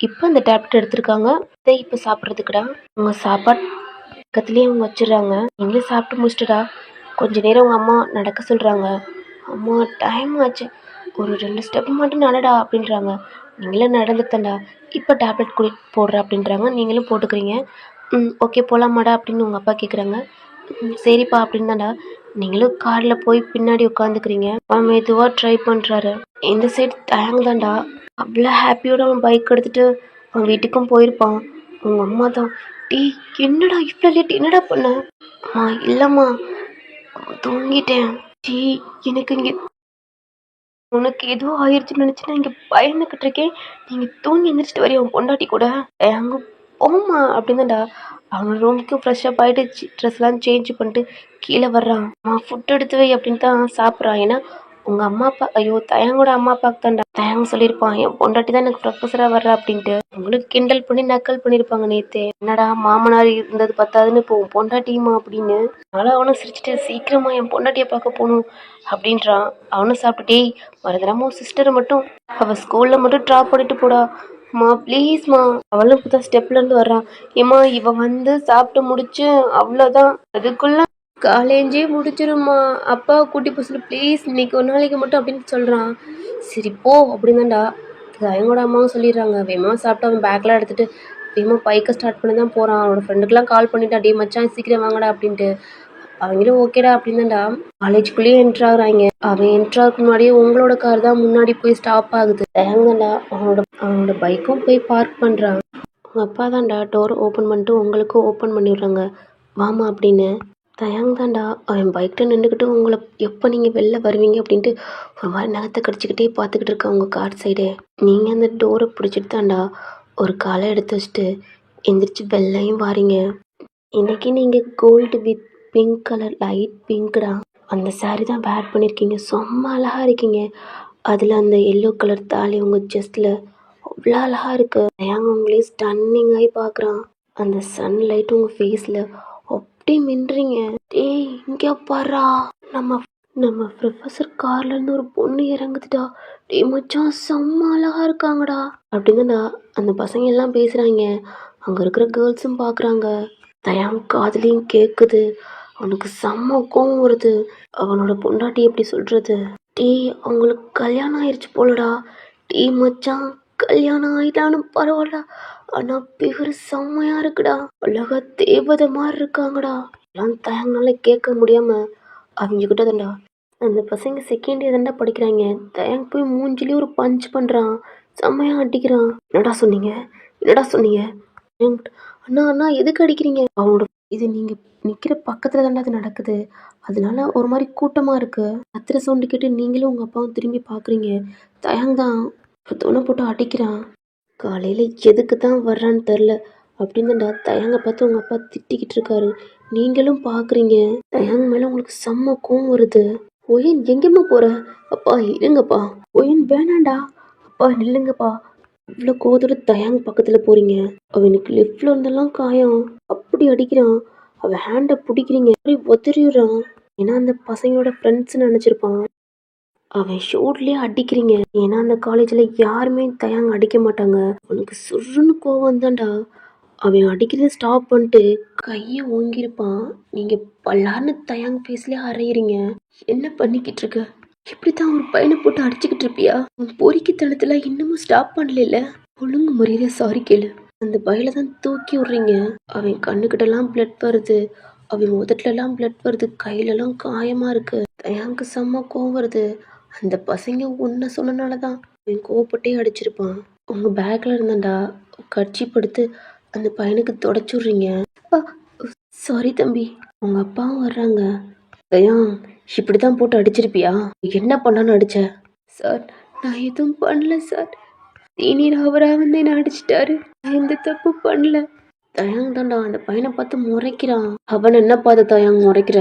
இப்போ அந்த டேப்லெட் எடுத்திருக்காங்க, இதை இப்போ சாப்பிட்றதுக்குடா. உங்கள் சாப்பாடு பக்கத்துலேயே அவங்க வச்சிடுறாங்க. நீங்களும் சாப்பிட்டு முடிச்சிட்டுடா. கொஞ்ச நேரம் உங்கள் அம்மா நடக்க சொல்கிறாங்க. அம்மா டைம் ஆச்சு, ஒரு 2 ஸ்டெப் மட்டும் நடடா அப்படின்றாங்க. நீங்களும் நடந்துட்டேன்டா, இப்போ டேப்லெட் போடுற அப்படின்றாங்க. நீங்களும் போட்டுக்கிறீங்க. ஓகே போகலாமாடா அப்படின்னு உங்கள் அப்பா கேட்குறாங்க. சரிப்பா அப்படின்னு தான்டா. நீங்களும் காரில் போய் பின்னாடி உட்காந்துக்கிறீங்க. அவன் மெதுவாக ட்ரை பண்ணுறாரு. இந்த சைடு டேங் தான்டா, அவ்வளோ ஹாப்பியோட அவன் பைக் எடுத்துகிட்டு அவன் வீட்டுக்கும் போயிருப்பான். உங்கள் அம்மா தான், டீ என்னடா இவ்வளோ லேட், என்னடா பண்ண? அம்மா இல்லைம்மா, தூங்கிட்டேன். டீ எனக்கு இங்கே உனக்கு ஏதோ ஆயிடுச்சுன்னு நினச்சி நான் இங்கே பயந்துக்கிட்டு இருக்கேன், நீங்கள் தூங்கி எந்திரிச்சிட்டு வரையும் உன் பொண்டாட்டி கூட அங்கே போம்மா அப்படின்னாடா. அவன் ரூமுக்கு ஃப்ரெஷ்ஷப் ஆகிட்டு ட்ரெஸ்லாம் சேஞ்ச் பண்ணிட்டு கீழே வர்றான். அவன் ஃபுட் எடுத்து வை அப்படின்னு தான் சாப்பிட்றான். ஏன்னா உங்கள் அம்மா அப்பா, ஐயோ தயங்கோட அம்மா அப்பாவுக்கு தான்டா. தயங்க சொல்லியிருப்பான், என் பொண்டாட்டி தான் எனக்கு ப்ரொஃபஸராக வர்றா அப்படின்ட்டு. உங்களுக்கு கிண்டல் பண்ணி நக்கல் பண்ணியிருப்பாங்க நேற்று. என்னடா மாமனார் இருந்தது பத்தாதுன்னு இப்போ உன் பொண்டாட்டியுமா அப்படின்னு. அதனால் அவனும் சிரிச்சுட்டு சீக்கிரமா என் பொண்டாட்டியை பார்க்க போகணும் அப்படின்றான். அவனும் சாப்பிட்டுட்டே, மறந்துடாம உன் சிஸ்டரை மட்டும் அவள் ஸ்கூலில் மட்டும் ட்ராப் பண்ணிட்டு போடா மா ப்ளீஸ்மா. அவளும் இப்போ தான் ஸ்டெப்லேருந்து வர்றான். ஏம்மா இவன் வந்து சாப்பிட்டு முடிச்சு அவ்வளோதான், அதுக்குள்ளே காலேஜே முடிச்சிருமா, அப்பா கூட்டி போக சொல்லு ப்ளீஸ், இன்னைக்கு ஒரு நாளைக்கு மட்டும் அப்படின்னு சொல்கிறான். சரி போ அப்படின்னாண்டா. தயங்கோட அம்மாவும் சொல்லிடுறாங்க. வேகமாக சாப்பிட்டு அவன் பேக்கெலாம் எடுத்துகிட்டு வேகமாக பைக்கை ஸ்டார்ட் பண்ணி தான் போகிறான். அவனோட ஃப்ரெண்டுக்கெலாம் கால் பண்ணிட்டு, டே மச்சான் சீக்கிரம் வாங்கடா அப்படின்ட்டு. அவங்களும் ஓகேடா அப்படின்னாண்டா. காலேஜுக்குள்ளேயே என்ட்ராகிறாங்க. அவன் என்ட்ராக்கு முன்னாடியே உங்களோட கார் தான் முன்னாடி போய் ஸ்டாப் ஆகுது. தயங்கண்டா அவனோட பைக்கும் போய் பார்க் பண்ணுறான். உங்கள் அப்பா தான்டா டோர் ஓப்பன் பண்ணிட்டு உங்களுக்கும் ஓப்பன் பண்ணிடுறாங்க, வாமா அப்படின்னு. தயங் தான்டா அவன் பைக்கில் நின்றுக்கிட்டு உங்களை எப்போ நீங்கள் வெளில வருவீங்க அப்படின்ட்டு ஒரு மாதிரி நகத்தை கடிச்சிக்கிட்டே பார்த்துக்கிட்டு இருக்கான் உங்கள் கார் சைடு. நீங்கள் அந்த டோரை பிடிச்சிட்டு தான்டா ஒரு காலை எடுத்து வச்சுட்டு எந்திரிச்சு வெள்ளையும் வாரீங்க. இன்றைக்கி நீங்கள் gold with pink colour, light பிங்க்டா அந்த சாரீ தான் வேர் பண்ணியிருக்கீங்க, செம்ம அழகாக இருக்கீங்க. அதில் அந்த எல்லோ கலர் தாலி உங்கள் செஸ்ட்டில் அவ்வளோ அழகாக இருக்குது. தயங்க உங்களே ஸ்டன்னிங்காகி பார்க்குறான். அந்த சன்லைட் உங்கள் ஃபேஸில் அப்படி மின்றீங்க. டேய் இங்கே பாரா, நம்ம நம்ம ப்ரொஃபஸர் கார்லேருந்து ஒரு பொண்ணு இறங்குதுடா. டேய் மச்சான் செம்ம அழகாக இருக்காங்கடா அப்படிங்கண்ணா. அந்த பசங்க எல்லாம் பேசுகிறாங்க, அங்கே இருக்கிற கேர்ள்ஸும் பார்க்குறாங்க. தயாங் காதுலையும் கேட்குது. அவனுக்கு செம்ம கோவம் வருது. அவனோட பொண்டாட்டி எப்படி சொல்கிறது? டேய் அவங்களுக்கு கல்யாணம் ஆயிடுச்சு போலடா. டேய் மச்சான் கல்யாணம் ஆயிட்டாலும் பரவாயில்ல, ஆனால் பிகர் செம்மையாக இருக்குடா, அழகா தேவதை மாதிரி இருக்காங்கடா. எல்லாம் தயங்கனால கேட்க முடியாமல் அவங்க கிட்ட தான்டா. அந்த பசங்க செகண்ட் இயர் தான்டா படிக்கிறாங்க. தயங்க போய் மூஞ்சிலே ஒரு பஞ்ச் பண்ணுறான், செம்மையாக அடிக்கிறான். என்னடா சொன்னீங்க, என்னடா சொன்னீங்க? அண்ணா அண்ணா எதுக்கு அடிக்கிறீங்க? அவனோட இது நீங்கள் நிற்கிற பக்கத்தில் தாண்டா அது நடக்குது, அதனால ஒரு மாதிரி கூட்டமாக இருக்குது. கத்துற சவுண்டு கேட்டு நீங்களும் உங்கள் அப்பாவும் திரும்பி பார்க்குறீங்க. தயங் தான் தோணை போட்டு அடிக்கிறான். காலையில் எதுக்கு தான் வர்றான்னு தெரில அப்படின்னுடா தயங்க பார்த்து உங்கள் அப்பா திட்டிக்கிட்டு இருக்காரு. நீங்களும் பார்க்குறீங்க. தயங்க மேலே உங்களுக்கு செம்ம கோவம் வருது. ஒயன் எங்கேம்மா போகிற? அப்பா இருங்கப்பா. ஒயன் வேணாண்டா, அப்பா நில்லுங்கப்பா. இவ்வளோ கோதோட தயங்க பக்கத்தில் போகிறீங்க. அவனுக்கு லெஃப்டில் இருந்தெல்லாம் காயம், அப்படி அடிக்கிறான். அவன் ஹேண்டை பிடிக்கிறீங்க, அப்படி ஒதறிடுறான். ஏன்னா அந்த பசங்களோட ஃப்ரெண்ட்ஸ்ன்னு நினச்சிருப்பான். அவன் ஷோட்லேயே அடிக்கிறீங்க. ஏன்னா அந்த காலேஜில் யாருமே தயங்க அடிக்க மாட்டாங்க. அவனுக்கு சுருன்னு கோவம் தான்டா. அவன் அடிக்கிறத ஸ்டாப் பண்ணிட்டு கையை ஓங்கியிருப்பான். நீங்கள் பல்லான்னு தயங்க ஃபேஸ்லேயே அரைகிறீங்க. என்ன பண்ணிக்கிட்டு இருக்க? இப்படி தான் ஒரு பையனை போட்டு அடிச்சுக்கிட்டு இருப்பியா? உன் பொறிக்கு தளத்தில் இன்னமும் ஸ்டாப் பண்ணல. ஒழுங்கு முறையில சாரி கேளு. அந்த பையில தான் தூக்கி விட்றீங்க. அவன் கண்ணுக்கிட்டலாம் பிளட் வருது, அவன் உதட்டுலலாம் பிளட் வருது, கையிலலாம் காயமாக இருக்கு. தயங்கு செம்ம கோவம் வருது. அந்த பசங்க ஒன்றை சொன்னனால தான் அவன் கோவப்பட்டே அடிச்சிருப்பான். உங்கள் பேக்கில் இருந்தாண்டா கட்சி படுத்து அந்த பையனுக்கு தொடச்சி விட்றீங்க. சாரி தம்பி. உங்கள் அப்பாவும் வர்றாங்க. தயம் இப்படி தான் போட்டு அடிச்சிருப்பியா? என்ன பண்ணான்னு அடிச்ச? சார் நான் எதுவும் பண்ணல சார். சீனியர் அவராக வந்து என்ன அடிச்சிட்டாரு. நான் எந்த தப்பு பண்ணல. தயாங் தான்டா அந்த பையனை பார்த்து முறைக்கிறான். அவன் என்ன பார்த்து தயாங் முறைக்கிற?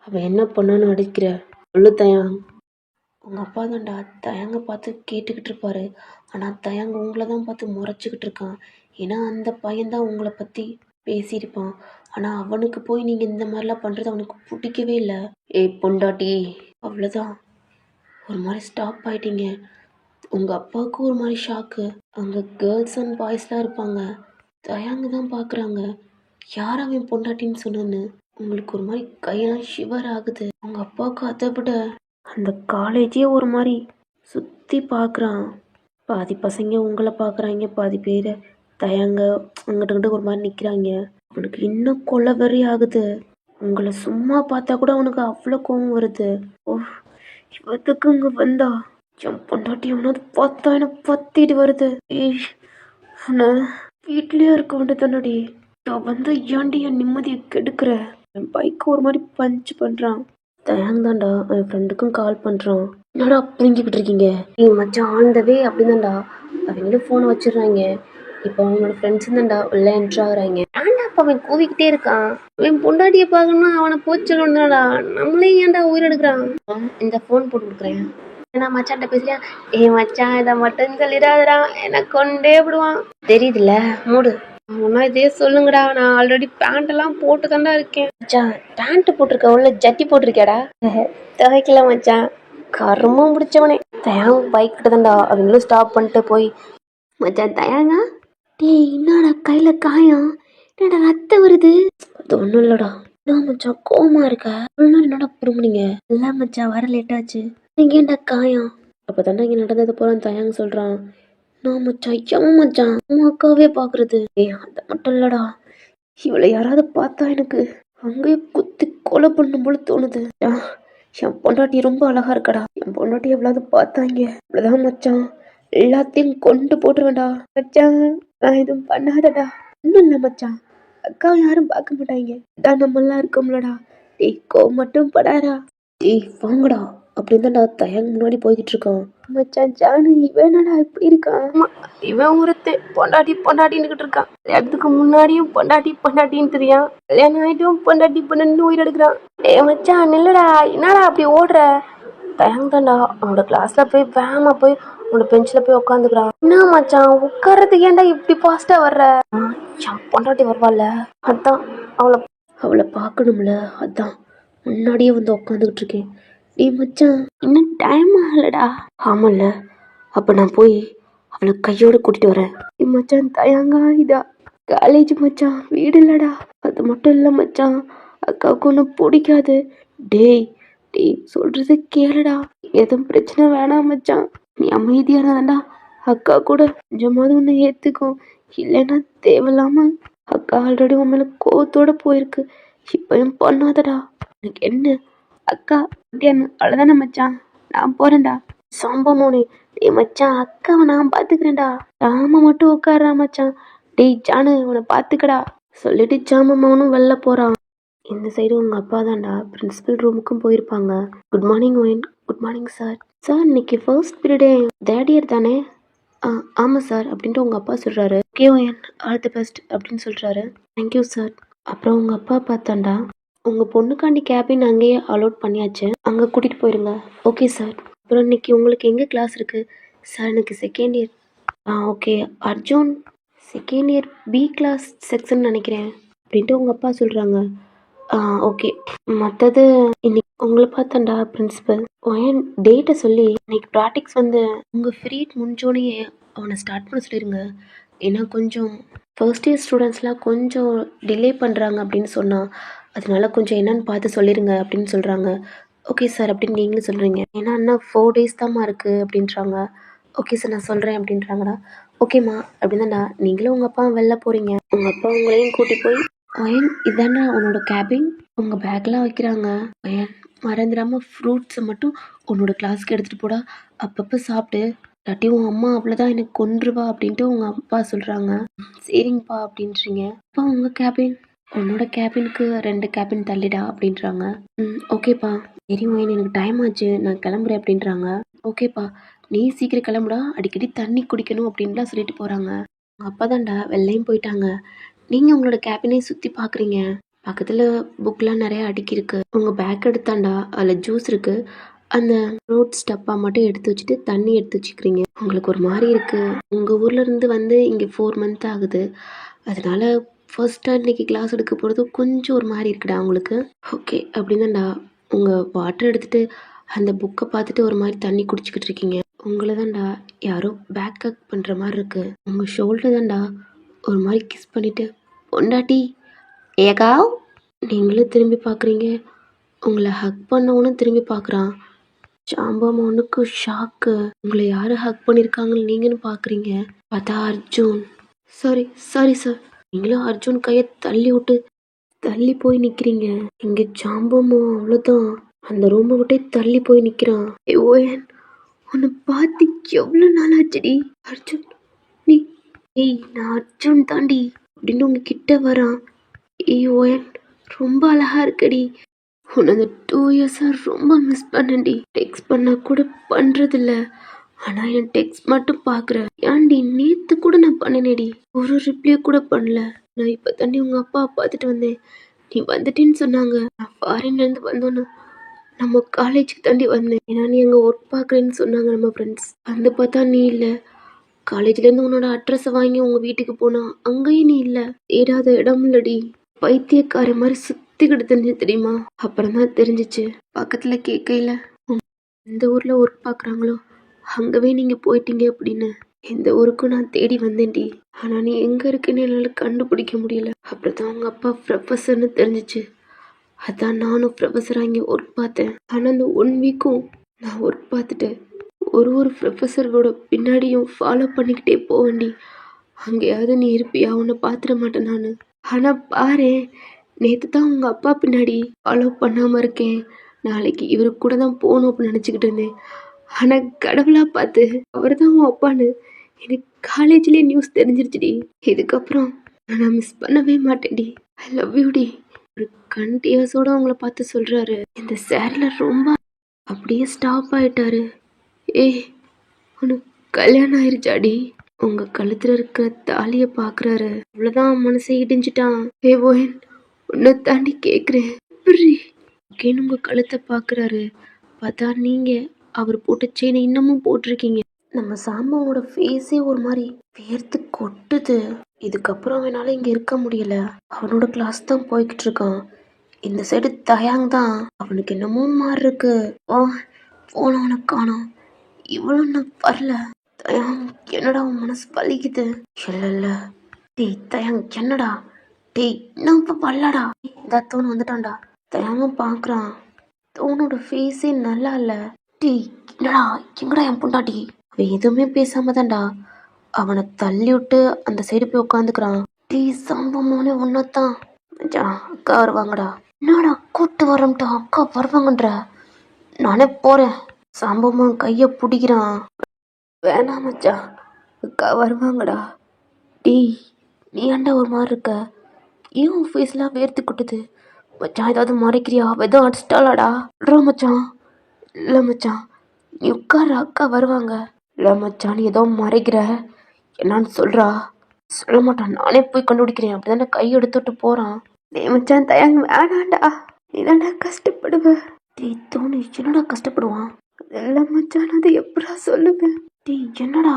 அவன் என்ன பண்ணான்னு அடிக்கிற? சொல்லு தயாங். உங்க அப்பா தான்டா தயாங்க பார்த்து கேட்டுக்கிட்டு இருப்பாரு. ஆனால் தயாங்க உங்களை தான் பார்த்து முறைச்சிக்கிட்டு இருக்கான். ஏன்னா அந்த பையன்தான் உங்களை பற்றி பேசியிருப்பான். ஆனால் அவனுக்கு போய் நீங்கள் இந்த மாதிரிலாம் பண்ணுறது அவனுக்கு பிடிக்கவே இல்லை. ஏய் பொண்டாட்டி, அவ்வளோதான். ஒரு மாதிரி ஸ்டாப் ஆயிட்டீங்க. உங்கள் அப்பாவுக்கு ஒரு மாதிரி ஷாக்கு. அங்கே கேர்ள்ஸ் அண்ட் பாய்ஸ்லாம் இருப்பாங்க. தயாங்க தான் பார்க்குறாங்க. யார் அவன் பொண்டாட்டின்னு சொன்னேன்னு. உங்களுக்கு ஒரு மாதிரி கையெல்லாம் ஷிவர் ஆகுது. உங்கள் அப்பாவுக்கு அதை விட அந்த காலேஜே ஒரு மாதிரி சுற்றி பார்க்குறான். பாதி பசங்க உங்களை பார்க்குறாங்க, பாதி பேர் தயாங்க அங்கிட்ட ஒரு மாதிரி நிற்கிறாங்க. அவனுக்கு இன்னும் கொலவெறி ஆகுது. உங்களை சும்மா பார்த்தா கூட அவனுக்கு அவ்வளோ கோவம் வருது. ஓ, இவத்துக்கு இங்கே வந்தா என் பொண்டாட்டி அவனாவது பார்த்தா எனக்கு பத்திட்டு வருது. ஏய், அவனை வீட்லேயே இருக்க வேண்டியதானடி. நான் வந்து ஏன்டி என் நிம்மதியை கெடுக்கிற? என் பைக்கு ஒரு மாதிரி பஞ்ச் பண்ணுறான். தயாங் தான்டா என் ஃப்ரெண்டுக்கும் கால் பண்ணுறான். என்னடா புரிஞ்சுக்கிட்டு இருக்கீங்க? நீ மச்சான் ஆழ்ந்தவே அப்படிதான்டா. அவங்களும் ஃபோனை வச்சிடுறாங்க. இப்போ அவனோட ஃப்ரெண்ட்ஸும் தான்டா உள்ள என்ட்ரு ஆகுறாங்க. ஏன்டா அப்போ அவன் கூவிக்கிட்டே இருக்கான்? அவன் பொண்டாட்டியை பார்க்கணும்னா அவனை போச்சு சொல்லணும்டா. நம்மளே ஏன்டா உயிரெடுக்கிறான்? இந்த ஃபோன் போட்டு கொடுக்குறேன். ஏன்னா மச்சான்ட்ட பேசுறியா? மச்சான் இதை மட்டும் சொல்லிடாதடா, என்னை கொண்டே விடுவான். தெரியுதுல்ல, மூடு. ஒன்னா இதே சொல்லுங்கடா. நான் ஆல்ரெடி பேண்ட் எல்லாம் போட்டு தாண்டா இருக்கேன். மச்சான் பேண்ட் போட்டிருக்க, உள்ள ஜட்டி போட்டிருக்கேடா. துவைக்கல மச்சான். கருமும் பிடிச்சவனே. தயாங் பைக் கிட்ட தாண்டா. அவங்களும் ஸ்டாப் பண்ணிட்டு போய் மச்சான் தயாங்கா, டேய் என்னடா கையில காயம்? என்னடா ரத்தம் வருது? அது ஒன்றும் இல்லடா. என்ன மச்சான் கோமா இருக்க? என்னடா புடுங்குனீங்க? இல்லை மச்சான் வர லேட் ஆச்சு. நீங்க ஏன்டா காயம்? அப்போ தாண்டா இங்கே நடந்தது போல தயாங்க சொல்கிறான். நான் மச்சான் எவன் மச்சான் உன் அக்காவே பார்க்குறது? அது மட்டும் இல்லடா, இவளை யாராவது பார்த்தா எனக்கு அங்கேயே குத்தி கொலை பண்ணும் போல தோணுது. என் பொண்டாட்டி ரொம்ப அழகா இருக்கடா. என் பொண்டாட்டி எவ்வளவு பார்த்தாங்க. அவ்வளோதான் மச்சான், எல்லாத்தையும் கொண்டு போட்டுருவேன்டா. மச்சான் நான் எதுவும் பண்ணாதடா. ஒன்றும் இல்லை மச்சான், அக்காவை யாரும் பார்க்க மாட்டாங்க. இதான் நம்மளாம் இருக்கோம்லடா. டேய் கோவம் மட்டும் படாரா. டேய் வாங்கடா அப்படின்னு தான்டா தயாங்க முன்னாடி போய்கிட்டு இருக்கான். மச்சான் ஜானு இவன் என்னடா இப்படி இருக்கான்? இவன் ஒருத்தன் பொண்டாட்டின்னுக்கிட்டு இருக்கான். அதுக்கு முன்னாடியும் பொண்டாட்டின்னு தெரியும். கல்யாணம் ஆகிட்டும் பொண்டாட்டி உயிர் எடுக்கிறான். மச்சான் நில்லடா, என்னடா அப்படி ஓடுற? தயாங்க தான்டா அவனோட கிளாஸ்ல போய் வேகமா போய் அவனோட பெஞ்சில் போய் உட்காந்துக்கிறான். என்ன மச்சான் உட்காரத்துக்கு ஏன்டா இப்படி ஃபாஸ்டா வர்ற? என் பொண்டாட்டி வருவாள்ல, அதான் அவளை பார்க்கணும்ல, அதான் முன்னாடியே வந்து உட்காந்துக்கிட்டு இருக்கேன். மச்சான் இன்னும் டைம் ஆகலடா. ஆமாம்ல, அப்போ நான் போய் அவளை கையோடு கூட்டிட்டு வரேன். மச்சான் தயாங்கா இதா காலேஜ் மச்சான், வீடு இல்லடா. அது மட்டும் இல்லை மச்சான், அக்காவுக்கு ஒன்றும் பிடிக்காது. டேய் சொல்றது கேளுடா. எதுவும் பிரச்சனை வேணாம் மச்சான், நீ அமைதியானதாண்டா. அக்கா கூட கொஞ்சமாவது ஒன்று ஏற்றுக்கும். இல்லைன்னா தேவையில்லாம அக்கா ஆல்ரெடி உன் மேலே கோவத்தோட போயிருக்கு. இப்பயும் பண்ணாதடா. எனக்கு என்ன அக்கா அவ்வளோதானே மச்சான், நான் போறேன்டா. சாம்பமோனே, டேய் மச்சான் அக்காவை நான் பார்த்துக்கிறேன்டா. ராம மட்டும் உட்கார்றா மச்சான். டேய் ஜானு உன்னை பார்த்துக்கடா சொல்லிட்டு ஜாமம்மாவனும் வெளில போகிறான். இந்த சைடு உங்கள் அப்பா தான்டா பிரின்சிபல் ரூமுக்கும் போயிருப்பாங்க. Good morning wine. Good morning sir. Sir இன்னைக்கு ஃபர்ஸ்ட் பீரியடே தேர்ட் இயர் தானே? ஆமாம் சார் அப்படின்ட்டு உங்கள் அப்பா சொல்கிறாரு. Okay wine, all the best அப்படின்னு சொல்கிறாரு. Thank you sir. அப்புறம் உங்கள் அப்பா பார்த்தாண்டா, உங்கள் பொண்ணுக்காண்டி கேபின் அங்கேயே அலோட் பண்ணியாச்சு, அங்கே கூட்டிகிட்டு போயிருங்க. Okay sir. அப்புறம் இன்னைக்கு உங்களுக்கு எங்கே கிளாஸ் இருக்குது? சார் எனக்கு second year. Okay Arjun second year B class section நினைக்கிறேன் அப்படின்ட்டு உங்கள் அப்பா சொல்கிறாங்க. ஓகே, மற்றது இன்னைக்கு உங்களை பார்த்தாண்டா பிரின்சிபல் ஒயன் டேட்டை சொல்லி இன்னைக்கு ப்ராக்டிக்ஸ் வந்து உங்கள் ஃப்ரீட் முடிஞ்சோடனே அவனை ஸ்டார்ட் பண்ண சொல்லிடுங்க. ஏன்னா கொஞ்சம் ஃபர்ஸ்ட் இயர் ஸ்டூடெண்ட்ஸ்லாம் கொஞ்சம் டிலே பண்ணுறாங்க அப்படின்னு சொன்னால், அதனால கொஞ்சம் என்னன்னு பார்த்து சொல்லிடுங்க அப்படின்னு சொல்கிறாங்க. ஓகே சார் அப்படின்னு நீங்களும் சொல்கிறீங்க. ஏன்னா இன்னும் 4 days தான்மா இருக்குது அப்படின்றாங்க. ஓகே சார் நான் சொல்கிறேன் அப்படின்றாங்கடா. ஓகேம்மா அப்படின்னா நீங்களும் உங்கள் அப்பா வெளில போகிறீங்க. உங்கள் அப்பா உங்களையும் கூட்டி போய் ஒயன் இதாண்டா உன்னோட கேபின், உங்கள் பேக்லாம் வைக்கிறாங்க. ஒயன் மறந்துடாமல் ஃப்ரூட்ஸை மட்டும் உன்னோட கிளாஸ்க்கு எடுத்துகிட்டு போடா, அப்பப்போ சாப்பிட்டு, இல்லாட்டி உன் அம்மா அவ்வளோதான் எனக்கு கொன்றுவா அப்படின்ட்டு உங்கள் அப்பா சொல்கிறாங்க. சரிங்கப்பா அப்படின்றீங்க. அப்பா உங்கள் கேபின், உன்னோட கேபினுக்கு 2 கேபின் தள்ளிடா அப்படின்றாங்க. ஓகேப்பா சரி மோயின் எனக்கு டைம் ஆச்சு நான் கிளம்புறேன் அப்படின்றாங்க. ஓகேப்பா நீ சீக்கிரம் கிளம்புடா அடிக்கடி தண்ணி குடிக்கணும் அப்படின்லாம் சொல்லிட்டு போகிறாங்க. அப்போ தான்டா வெள்ளையும் போயிட்டாங்க. நீங்கள் உங்களோட கேபினை சுற்றி பார்க்குறீங்க. பக்கத்தில் புக்லாம் நிறையா அடுக்கியிருக்கு. உங்கள் பேக் எடுத்தாண்டா அதில் ஜூஸ் இருக்குது. அந்த ஃப்ரூட்ஸ் டப்பா மட்டும் எடுத்து வச்சுட்டு தண்ணி எடுத்து வச்சுக்கிறீங்க. உங்களுக்கு ஒரு மாதிரி இருக்குது. உங்கள் ஊர்லேருந்து வந்து இங்கே 4 மந்த் ஆகுது. அதனால ஃபர்ஸ்ட்டாக இன்றைக்கி கிளாஸ் எடுக்க போகிறது கொஞ்சம் ஒரு மாதிரி இருக்குடா உங்களுக்கு. ஓகே அப்படிதான்டா. உங்கள் வாட்டர் எடுத்துகிட்டு அந்த புக்கை பார்த்துட்டு ஒரு மாதிரி தண்ணி குடிச்சிக்கிட்டு இருக்கீங்க. உங்களை தான்டா யாரோ பேக் ஹக் பண்ணுற மாதிரி இருக்குது. உங்கள் ஷோல்டர் தான்டா ஒரு மாதிரி கிஸ் பண்ணிவிட்டு பொண்டாட்டி ஏகா நீங்களும் திரும்பி பார்க்குறீங்க. உங்களை ஹக் பண்ணவனும் திரும்பி பார்க்குறான். சாம்பவனுக்கு ஷாக்கு. உங்களை யார் ஹக் பண்ணியிருக்காங்கன்னு நீங்கன்னு பார்க்குறீங்க. பார்த்தா அர்ஜுன். Sorry sorry sir. நீங்களும் அர்ஜுன் கையை தள்ளி விட்டு தள்ளி போய் நிற்கிறீங்க. இங்கே சாம்பமோ அவ்வளோதான் அந்த ரூமை விட்டே தள்ளி போய் நிற்கிறான். ஓயன் உன்னை பார்த்து எவ்வளோ நாள் ஆச்சுடி. அர்ஜுன் நீ ஏய் நான் அர்ஜுன் தாண்டி அப்படின்னு உங்க கிட்ட வரான். ஏய் ஓயன் ரொம்ப அழகா இருக்கடி. உன்னை அந்த 2 இயர்ஸாக ரொம்ப மிஸ் பண்ணேன்டி. டெக்ஸ்ட் பண்ணால் கூட பண்ணுறதில்ல. ஆனால் என் டெக்ஸ்ட் மட்டும் பார்க்குறேன். ஏன்டி நேற்று கூட நான் பண்ணினேடி. ஒரு ரிப்ளை கூட பண்ணல. நான் இப்போ தாண்டி உங்கள் அப்பாவை பார்த்துட்டு வந்தேன். நீ வந்துட்டேன்னு சொன்னாங்க. நான் ஃபாரின்லேருந்து வந்தோன்னு நம்ம காலேஜுக்கு தாண்டி வந்தேன். ஏன்னா நீ அங்கே ஒர்க் பார்க்குறேன்னு சொன்னாங்க நம்ம ஃப்ரெண்ட்ஸ். வந்து பார்த்தா நீ இல்லை. காலேஜ்லேருந்து உன்னோட அட்ரஸை வாங்கி உங்கள் வீட்டுக்கு போனா அங்கேயும் நீ இல்லை. தேடாத இடம் இல்லடி. பைத்தியக்கார மாதிரி சுற்றிக்கிட்டு தெரிஞ்சு தெரியுமா. அப்புறம் தான் தெரிஞ்சிச்சு. பக்கத்தில் கேட்கையில் எந்த ஊரில் ஒர்க் பார்க்குறாங்களோ அங்கவே நீங்கள் போயிட்டீங்க அப்படின்னு. எந்த ஊருக்கும் நான் தேடி வந்தேன்டி. ஆனால் நீ எங்கே இருக்குன்னு என்னால் கண்டுபிடிக்க முடியல. அப்புறம் தான் உங்கள் அப்பா ப்ரொஃபஸர்னு தெரிஞ்சிச்சு. அதான் நானும் ப்ரொஃபஸராக இங்கே ஒர்க் பார்த்தேன். ஆனால் அந்த 1 வீக்கும் நான் ஒர்க் பார்த்துட்டேன். ஒரு ப்ரொஃபஸரோட பின்னாடியும் ஃபாலோ பண்ணிக்கிட்டே போவேண்டி. அங்கேயாவது நீ இருப்பியா உன்னை பார்த்துட மாட்டேன் நான். ஆனால் பாரு நேற்று தான் உங்கள் அப்பா பின்னாடி ஃபாலோ பண்ணாமல் இருக்கேன். நாளைக்கு இவருக்கு கூட தான் போகணும் அப்படின்னு நினச்சிக்கிட்டு இருந்தேன். ஆனால் கடவுளாக பார்த்து அவர் தான் உன் அப்பான்னு எனக்கு காலேஜ்லேயே நியூஸ் தெரிஞ்சிருச்சுடி. இதுக்கப்புறம் நான் மிஸ் பண்ணவே மாட்டேன்டி. ஐ லவ் யூடி. ஒரு கண்டினியூஸோட உங்களை பார்த்து சொல்கிறாரு. இந்த சேரில் ரொம்ப அப்படியே ஸ்டாப் ஆயிட்டாரு. ஏய் உனக்கு கல்யாணம் ஆயிருச்சாடி. உங்க கழுத்துல இருக்க தாலியை பார்க்குறாரு. அவ்வளோதான் மனசை இடிஞ்சிட்டான். ஏ ஓயன் உன்னை தாண்டி கேட்குறேன் அப்படின்னு உங்க கழுத்தை பார்க்குறாரு. பார்த்தா நீங்க அவர் போட்ட செயினை இன்னமும் போட்டிருக்கீங்க. நம்ம சாம்பாவோட ஃபேஸே ஒரு மாதிரி வேர்த்து கொட்டுது. இதுக்கப்புறம் அவனால இங்கே இருக்க முடியல. அவனோட கிளாஸ் தான் போய்கிட்டு இருக்கான். இந்த சைடு தயாங் தான். அவனுக்கு என்னமோ மாதிரி இருக்கு. போனவனை காணோம். இவ்வளோ நான் வரல. தயாங் என்னடா உன் மனசு வலிக்குது. இல்ல டேய் தயாங் என்னடா. டேய் நான் இப்போ வரலடா. இந்த தோணு வந்துட்டான்டா. தயாங்கும் பார்க்குறான். தோனோட ஃபேஸே நல்லா இல்லை. டேய் என்னடா எங்கடா என் பொண்டாட்டி. அவன் எதுவுமே பேசாம தான்டா அவனை தள்ளி விட்டு அந்த சைடு போய் உட்காந்துக்கிறான். டேய் சம்பவமான ஒன்னத்தான் மச்சான் அக்கா வருவாங்கடா. என்னடா கூட்டு வரம்ட்டா அக்கா வருவாங்கன்ற. நானே போகிறேன். சம்பவம் கையை பிடிக்கிறான். வேணாம் மச்சான் அக்கா வருவாங்கடா. டேய் நீ ஏன்டா ஒரு மாதிரி இருக்க. ஏன் உன் ஃபேஸ்லாம் வேர்த்து கொட்டுது. மச்சான் ஏதாவது மறைக்கிறியா. எதுவும் அடிச்சிட்டாளாடா. இல்ல மச்சான். இல்லை மச்சான் நீ உட்கார அக்கா வருவாங்க. இல்லை மச்சான் நீ ஏதோ மறைக்கிற. என்னான்னு சொல்கிறா. சொல்ல மாட்டான். நானே போய் கண்டுபிடிக்கிறேன். அப்படி தானே கை எடுத்துட்டு போகிறான். டேய் மச்சான் தயாங்க வேணாண்டா. நீ தாண்டா கஷ்டப்படுவ. டேய் தோணு என்னடா கஷ்டப்படுவான். இல்லை மச்சான் அதை எப்படா சொல்லுவேன். டேய் என்னடா